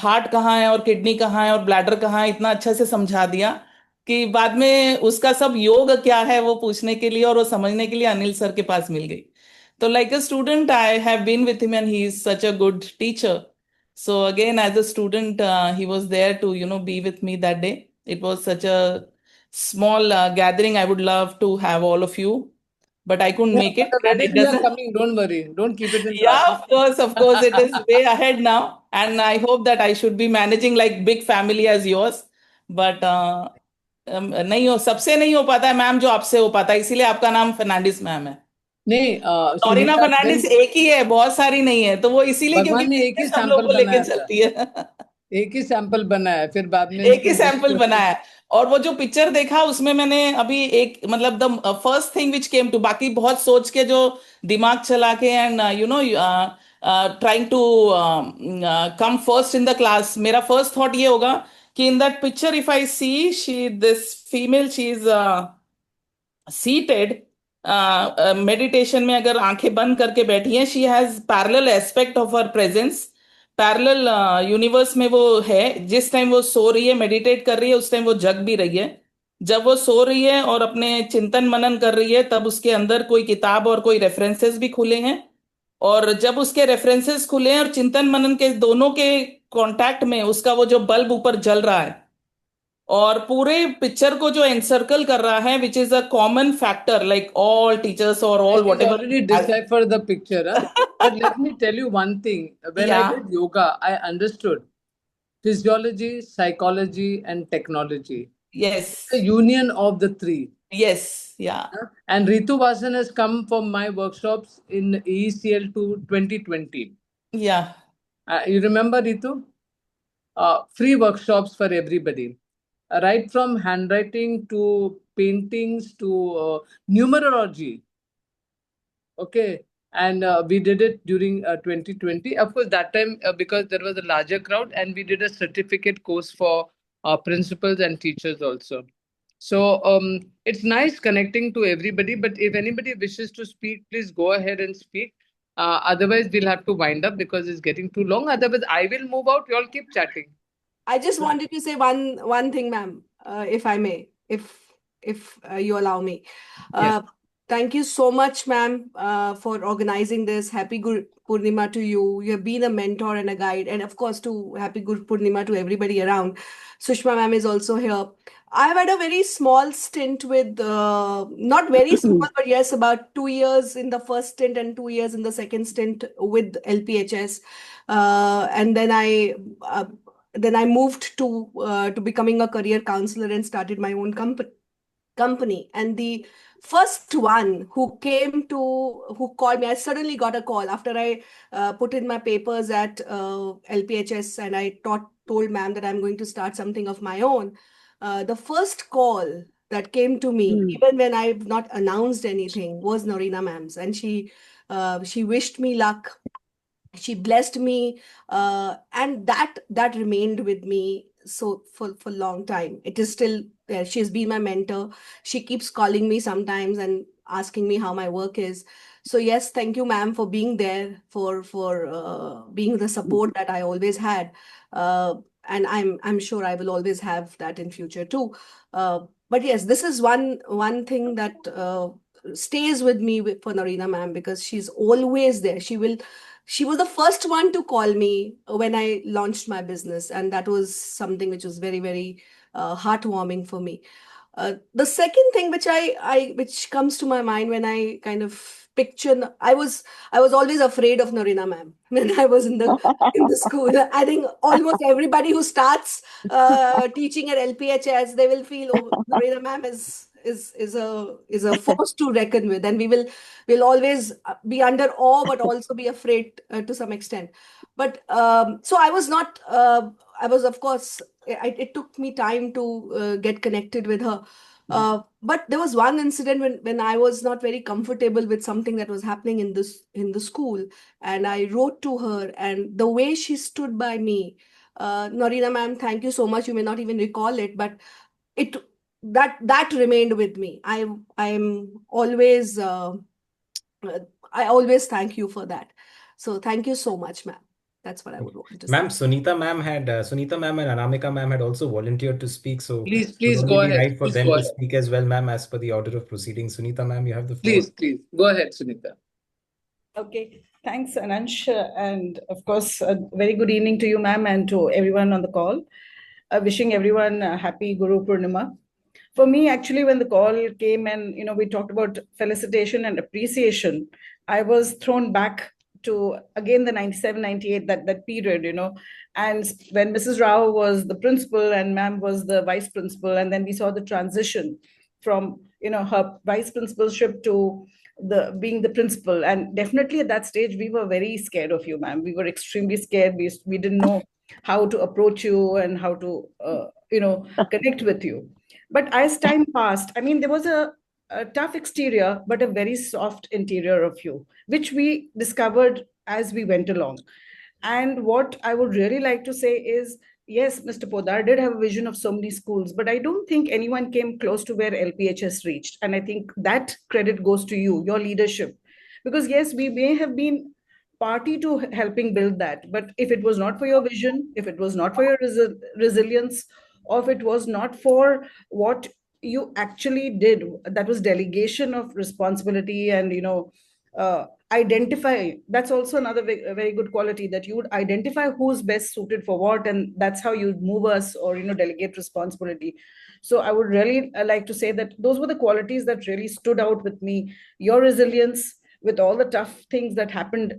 हार्ट कहाँ है और किडनी कहाँ है और ब्लैडर कहाँ है इतना अच्छा से समझा दिया कि बाद में उसका सब योग क्या है वो पूछने के लिए और वो समझने के लिए अनिल सर के पास मिल गई. तो like a student I have been with him, and he is such a good teacher. So again, as a student, he was there to, be with me that day. It was such a small gathering. I would love to have all of you, but I couldn't make it. And it We are doesn't. coming. Don't worry. Don't keep it in. Yeah, of course, it is way ahead now, and I hope that I should be managing like big family as yours. But नहीं हो, सबसे नहीं हो पाता है ma'am जो आपसे हो पाता है, इसीलिए आपका नाम फर्नांडिस मैम है. नहीं, नोरिना फर्नांडिस एक ही है, बहुत सारी नहीं है, तो वो इसीलिए भगवान ने एक ही हम लोग को सैंपल लेके बनाया चलती है. एक ही सैंपल बनाया, फिर बाद में एक ही सैंपल बनाया. और वो जो पिक्चर देखा उसमें मैंने अभी एक मतलब the first thing which came to, बाकी बहुत सोच के जो दिमाग चला के and trying to come first in the class, मेरा फर्स्ट थॉट ये होगा कि in that picture if I see she this female, she is seated meditation में, अगर आंखें बंद करके बैठी है, she has parallel aspect of her presence, parallel universe में वो है. जिस टाइम वो सो रही है, मेडिटेट कर रही है, उस टाइम वो जग भी रही है. जब वो सो रही है और अपने चिंतन मनन कर रही है, तब उसके अंदर कोई किताब और कोई रेफरेंसेस भी खुले हैं. और जब उसके रेफरेंसेस खुले हैं और चिंतन मनन के दोनों के कांटेक्ट में उसका वो जो बल्ब ऊपर जल रहा है, और पूरे पिक्चर को जो एनसर्कल कर रहा है, which is a common factor, like all teachers और all whatever. already deciphered the picture, but let me tell you one thing. When I did yoga, I understood physiology, psychology, and technology. Yes. The union of the three. Yes. Yeah. And Ritu Vasan has come for my workshops in ECL 2020. Yeah. You remember, Ritu? Free workshops for everybody. Right from handwriting to paintings to numerology. Okay. And we did it during 2020. Of course, that time because there was a larger crowd, and we did a certificate course for principals and teachers also. So it's nice connecting to everybody. But if anybody wishes to speak, please go ahead and speak. Otherwise, we'll have to wind up because it's getting too long. Otherwise, I will move out. You all keep chatting. I just wanted to say one thing, ma'am, if I may, if you allow me. Yes. Thank you so much, ma'am, for organizing this. Happy Guru Purnima to you. You have been a mentor and a guide, and of course, to Happy Guru Purnima to everybody around. Sushma ma'am is also here. I've had a very small stint with, not very small, but yes, about 2 years in the first stint and 2 years in the second stint with LPHS, and then I moved to becoming a career counselor and started my own company. And the first one who called me, I suddenly got a call after I put in my papers at LPHS, and I told ma'am that I'm going to start something of my own. The first call that came to me, even when I've not announced anything, was Norina ma'am's, and she wished me luck. She blessed me, and that remained with me so for long time. It is still there. She's been my mentor. She keeps calling me sometimes and asking me how my work is. So yes, thank you, ma'am, for being there, for being the support that I always had, and I'm sure I will always have that in future too. But yes, this is one thing that stays with me for Norina ma'am, because she's always there. She was the first one to call me when I launched my business, and that was something which was very, very heartwarming for me. The second thing which comes to my mind when I kind of picture, I was always afraid of Norina ma'am when I was in the school. I think almost everybody who starts teaching at LPHS, they will feel, oh, Norina ma'am is a force to reckon with, and we'll always be under awe, but also be afraid to some extent. But so I was not. I was, of course, it took me time to get connected with her. But there was one incident when I was not very comfortable with something that was happening in the school, and I wrote to her, and the way she stood by me, Norina ma'am, thank you so much. You may not even recall it, but it that remained with me. I'm always I always thank you for that. So thank you so much, ma'am. That's what I would want to say. Ma'am, Sunita ma'am and Anamika ma'am had also volunteered to speak, so Please it would go only be ahead. right for Please them go to ahead. speak as well, ma'am, as per the order of proceedings. Sunita ma'am, you have the floor. Please go ahead, Sunita. Okay, thanks, Anansh. And of course, a very good evening to you, ma'am, and to everyone on the call. Wishing everyone a happy Guru Purnima. For me, actually, when the call came and we talked about felicitation and appreciation, I was thrown back to again the 97, 98, that period, and when Mrs. Rao was the principal and ma'am was the vice principal, and then we saw the transition from her vice principalship to the being the principal. And definitely at that stage we were very scared of you, ma'am. We were extremely scared. We didn't know how to approach you and how to connect with you. But as time passed, I mean, there was a tough exterior but a very soft interior of you, which we discovered as we went along. And what I would really like to say is, yes, Mr. Podar did have a vision of so many schools, but I don't think anyone came close to where LPHS reached. And I think that credit goes to you, your leadership. Because yes, we may have been party to helping build that, but if it was not for your vision, if it was not for your resilience, or if it was not for what you actually did, that was delegation of responsibility and identify. That's also another very good quality, that you would identify who's best suited for what, and that's how you move us or delegate responsibility. So I would really like to say that those were the qualities that really stood out with me. Your resilience with all the tough things that happened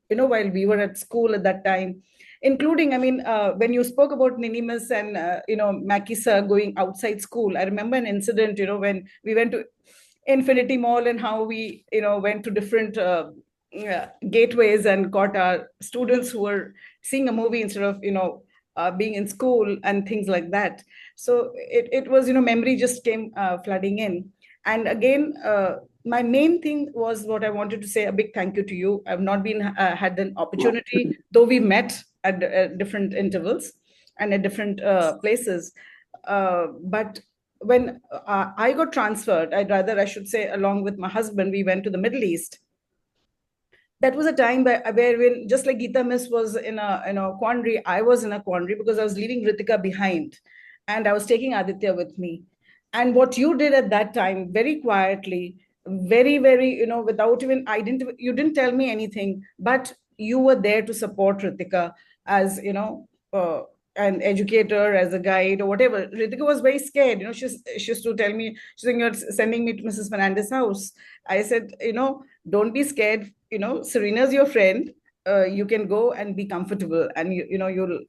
while we were at school at that time, including, I mean, when you spoke about Ninimus and Makisa going outside school, I remember an incident when we went to Infinity Mall, and how we went to different gateways and got our students who were seeing a movie instead of being in school and things like that. So it was memory just came flooding in. And again, my main thing was what I wanted to say, a big thank you to you. I've not been had an opportunity, though we met at different intervals and at different places. But when I got transferred, I should say, along with my husband, we went to the Middle East. That was a time where when, just like Geeta Miss was in a quandary, I was in a quandary because I was leaving Ritika behind and I was taking Aditya with me. And what you did at that time, very quietly, very, very, without even, you didn't tell me anything, but you were there to support Ritika as, an educator, as a guide or whatever. Ritika was very scared. She used to tell me, she's saying, you're sending me to Mrs. Fernandes' house. I said, don't be scared. Serena's your friend. You can go and be comfortable and you'll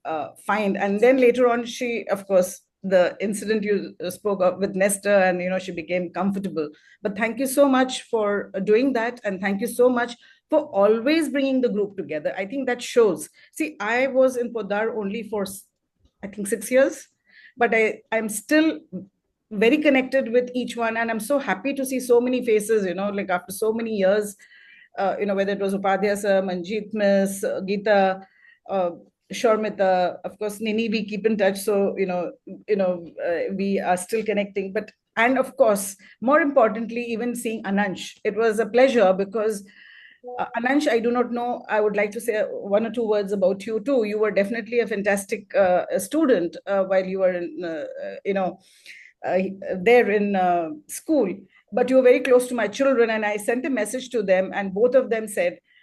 find. And then later on, she, of course, the incident you spoke of with Nestor, and she became comfortable. But thank you so much for doing that, and thank you so much for always bringing the group together. I think that shows. See, I was in Podar only for, I think, 6 years, but I'm still very connected with each one, and I'm so happy to see so many faces, like after so many years, whether it was Upadhyaya sir, Manjeet Miss, Geeta, Sharmita, of course, Nini, we keep in touch. So, we are still connecting. And of course, more importantly, even seeing Anansh, it was a pleasure because Anansh, I do not know, I would like to say one or two words about you too. You were definitely a fantastic student while you were in, there in school, but you were very close to my children, and I sent a message to them, and both of them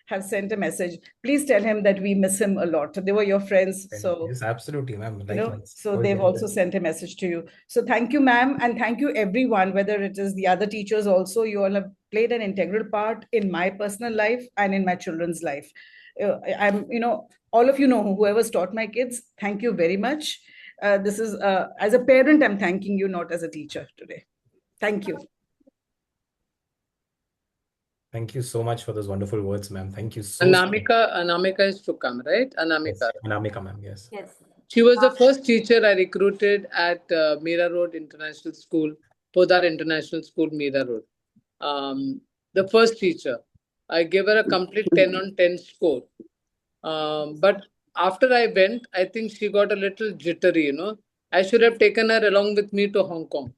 have sent a message. Please tell him that we miss him a lot. They were your friends. So yes, absolutely, ma'am. Likewise. So they've also sent a message to you. So thank you, ma'am, and thank you everyone, whether it is the other teachers also. You all have played an integral part in my personal life and in my children's life. I'm, all of you know, whoever's taught my kids, thank you very much. This is, as a parent, I'm thanking you, not as a teacher today. Thank you. Thank you so much for those wonderful words, ma'am. Thank you so much. Anamika is to come, right? Anamika. Yes, Anamika, ma'am. Yes. Yes. She was the first teacher I recruited at Mira Road International School, Podar International School, Mira Road. The first teacher. I gave her a complete 10 on 10 score. But after I went, I think she got a little jittery, I should have taken her along with me to Hong Kong.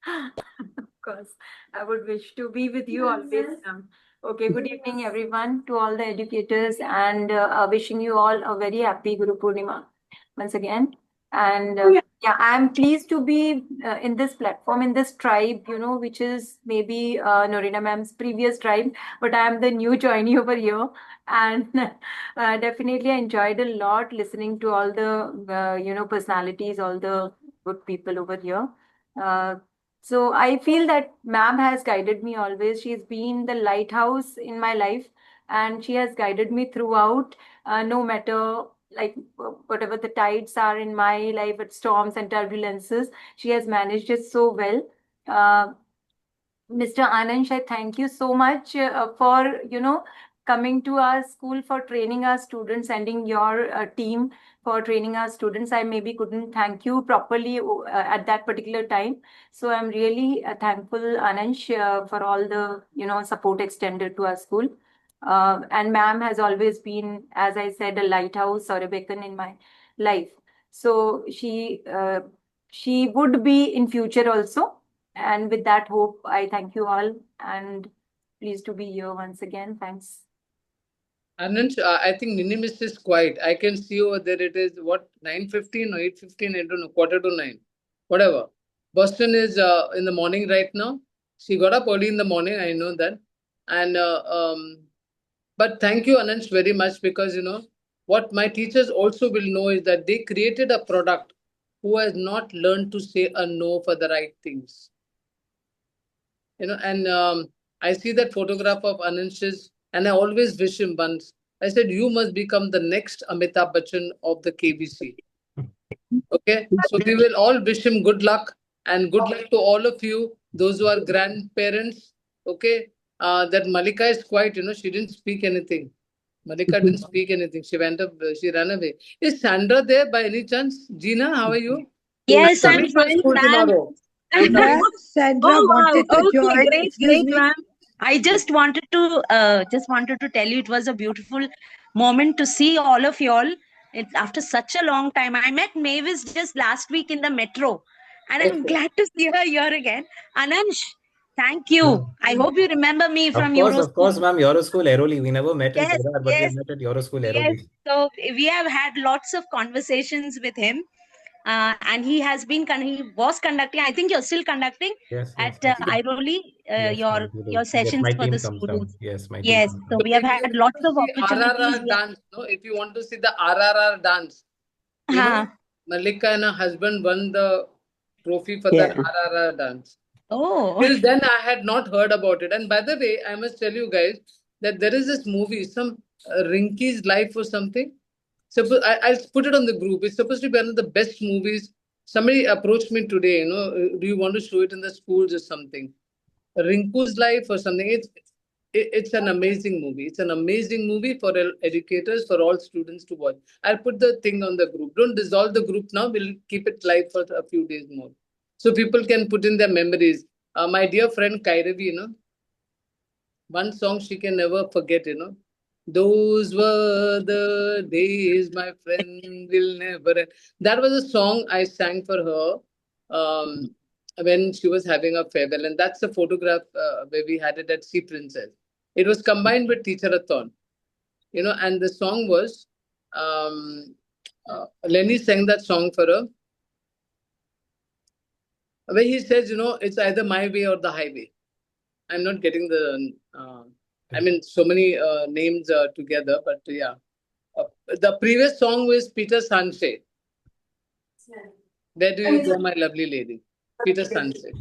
Of course, I would wish to be with you always. Okay, good evening, everyone, to all the educators, and wishing you all a very happy Guru Purnima once again. And yeah, I'm pleased to be in this platform, in this tribe, which is maybe Norina ma'am's previous tribe, but I'm the new joinee over here. And definitely I enjoyed a lot listening to all the, personalities, all the good people over here. So I feel that ma'am has guided me always. She's been the lighthouse in my life, and she has guided me throughout, no matter like whatever the tides are in my life, at storms and turbulences. She has managed it so well. Mr. Anansh, I thank you so much for, coming to our school for training our students, sending your team for training our students. I maybe couldn't thank you properly at that particular time. So I'm really thankful, Anansh, for all the, support extended to our school. And ma'am has always been, as I said, a lighthouse or a beacon in my life. So she would be in future also. And with that hope, I thank you all, and pleased to be here once again. Thanks. Anand, I think Ninimis is quiet. I can see over there it is what, 9:15 or 8:15, I don't know, 8:45, whatever. Boston is in the morning right now. She got up early in the morning, I know that. And but thank you, Anand, very much, because what my teachers also will know is that they created a product who has not learned to say a no for the right things. And I see that photograph of Anansh's, and I always wish him once. I said, you must become the next Amitabh Bachchan of the KBC. Okay, so we will all wish him good luck, and good luck to all of you, those who are grandparents. Okay, that Malika is quiet, she didn't speak anything. Malika didn't speak anything. She ran away. Is Sandra there by any chance? Gina, how are you? Yes, I'm I'm coming to fine, school ma'am. tomorrow. Yes, Sandra Oh wow! wanted to Okay, join. great, Excuse great, me. ma'am. I just wanted to tell you it was a beautiful moment to see all of y'all. After such a long time, I met Mavis just last week in the metro, and I'm glad to see her here again. Anansh, thank you. I hope you remember me from Euro Of course, School. ma'am. Euroschool Airoli. We never met in Yes, Kedar, but we yes, met at Euroschool yes. Airoli. So we have had lots of conversations with him. And he was conducting, I think you're still conducting Yes, at yes. Airoli, Yes, your ma'am, we do. your Yes, sessions my for the team comes down. students. Yes, my team Yes, comes so down. we have If had you lots want of to see opportunities. RRR dance, no? If you want to see the RRR dance, Malika and her husband won the trophy for that RRR dance. Oh. Till then, I had not heard about it. And by the way, I must tell you guys that there is this movie, some Rinky's Life or something. I'll put it on the group. It's supposed to be one of the best movies. Somebody approached me today, do you want to show it in the schools or something? Rinku's Life or something. It's an amazing movie. It's an amazing movie for educators, for all students to watch. I'll put the thing on the group. Don't dissolve the group now. We'll keep it live for a few days more. So people can put in their memories. My dear friend Kairavi, one song she can never forget, Those were the days, my friend, will never end. That was a song I sang for her when she was having a farewell. And that's a photograph where we had it at Sea Princess. It was combined with Teacherathon, and the song was, Lenny sang that song for her, where he says, it's either my way or the highway. I'm not getting so many names together, but yeah. The previous song was Peter Sanche. Where do you go, my lovely lady? Peter Sanche.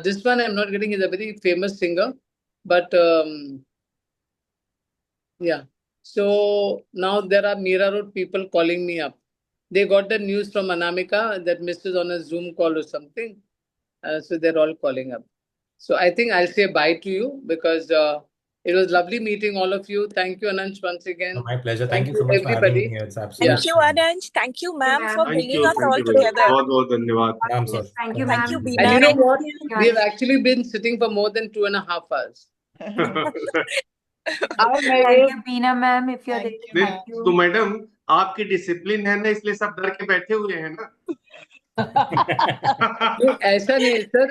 This one I'm not getting. Is a very famous singer, but yeah. So now there are Mira Road people calling me up. They got the news from Anamika that Mr. is on a Zoom call or something. So they're all calling up. So I think I'll say bye to you because it was lovely meeting all of you. Thank you, Anansh, once again. My pleasure. Thank Thank you you, so much for having me everybody. here. It's absolutely. Thank you, Anansh. Thank you, ma'am, for bringing us thank all you very much. together. बहुत बहुत धन्यवाद. Ma'am, sir. Thank you, Thank ma'am. you, And Beena. you know what? Thank We have you. actually been sitting for more than 2.5 hours. Thank you, Beena ma'am, if you're there. Thank तो you. Madam आपकी discipline है ना इसलिए सब डर के बैठे हुए हैं ना. नहीं, ऐसा नहीं है सर.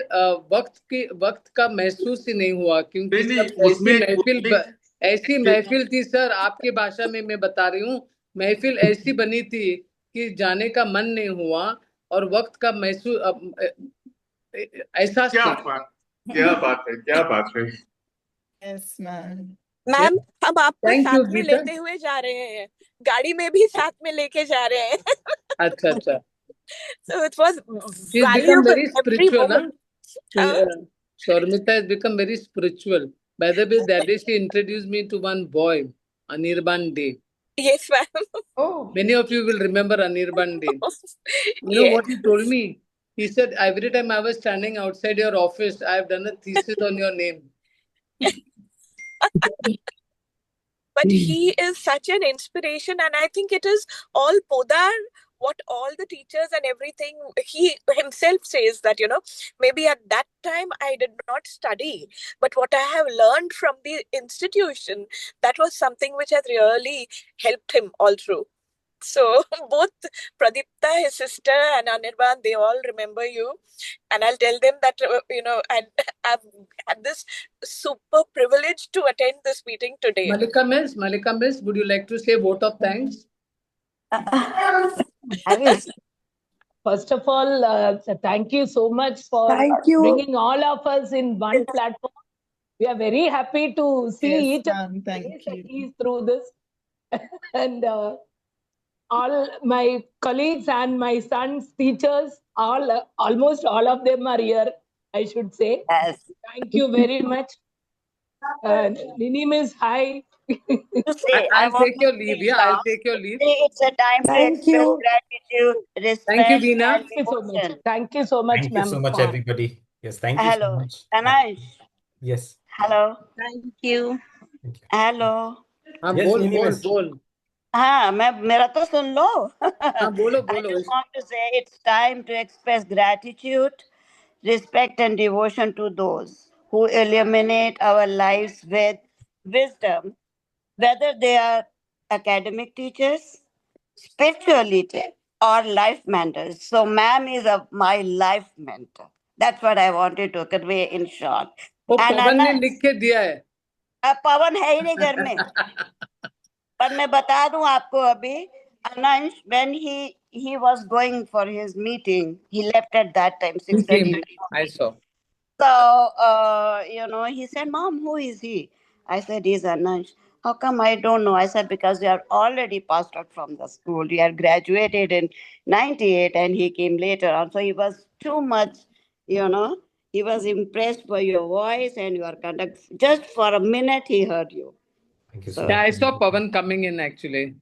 वक्त का महसूस ही नहीं हुआ क्योंकि नहीं, सब उसमें ऐसी महफिल थी सर. आपकी भाषा में मैं बता रही हूँ, महफिल ऐसी बनी थी कि जाने का मन नहीं हुआ और वक्त का महसूस एहसास क्या नहीं. बात है. Yes, ma'am. मैम, हम आपको Thank you, साथ में Geeta. लेते हुए जा रहे हैं. गाड़ी में भी साथ में लेके जा रहे हैं. अच्छा. So it was She's become valuable very every spiritual, moment. Sharmita has become very spiritual. By the way, that day she introduced me to one boy, Anirban Day. Yes, ma'am. Oh. Many of you will remember Anirban Day. You know Yes. what he told me? He said, every time I was standing outside your office, I have done a thesis on your name. But he is such an inspiration, and I think it is all Podar, what all the teachers and everything, he himself says that, maybe at that time I did not study, but what I have learned from the institution, that was something which has really helped him all through. So both Pradipta, his sister, and Anirban, they all remember you. And I'll tell them that, I've had this super privilege to attend this meeting today. Malika Miss, would you like to say a vote of thanks? First of all, thank you so much for bringing all of us in one platform. We are very happy to see each other through this. And all my colleagues and my son's teachers, almost all of them are here, I should say. Yes. Thank you very much. Nini Miss, hi. I'll take your leave. Yeah, I'll take your leave. It's a time to express gratitude, respect, Thank you, Veena. and Thank you so much. devotion. Thank you so much, Thank you ma'am. so much, everybody. Yes, thank you so Hello, much. Anansh. Yes. Hello. Thank you. Hello. Yes, Nini Miss. Bol. हाँ, मेरा तो सुन लो. बोलो I बोलो. just want to say it's time to express gratitude, respect, and devotion to those who illuminate our lives with wisdom, whether they are academic teachers, spiritual leaders, or life mentors. So, ma'am is my life mentor. That's what I wanted to convey in short. वो And पवन ने Anand, लिख के दिया है. अब पवन है ही नहीं घर में. पर मैं बता दूं आपको अभी, Anand, when he was going for his meeting, he left at that time, 6:30. I saw. So, he said, Mom, who is he? I said, he's Anand. How come I don't know? I said, because we are already passed out from the school. We are graduated in 98 and he came later on. So he was too much, he was impressed by your voice and your conduct. Just for a minute, he heard you. Thank you So, so Yeah, I much. saw Pavan coming in actually.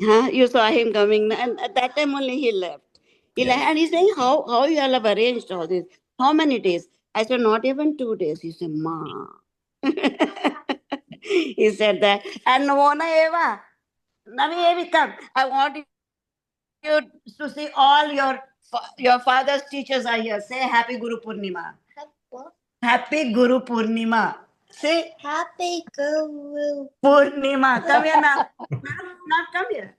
You saw him coming, and at that time only he left. And he's saying, how you all have arranged all this? How many days? I said, not even 2 days. He said, Ma. He said that. And Navona Eva, Navi Evi, come. I want you to see all your father's teachers are here. Say Happy Guru Purnima. Happy Guru Purnima. Say Happy Guru Purnima. Come here now. Not come here.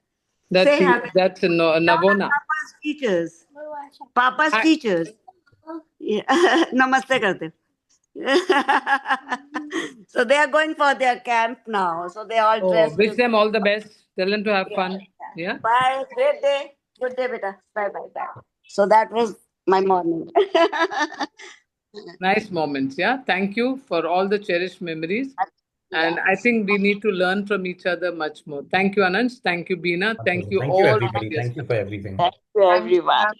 That's Say happy. that's Navona. Papa's teachers. Papa's teachers. Yeah. Namaste karte. So they are going for their camp now. So they all dressed. Wish them all the best. Tell them to have fun. Yeah. Bye. Great day. Good day, beta. Bye, bye, bye. So that was my morning. Nice moments. Yeah. Thank you for all the cherished memories. And I think we need to learn from each other much more. Thank you, Anand. Thank you, Beena. Thank you Thank you, all. everybody. Thank you for everything. Thank you, everyone.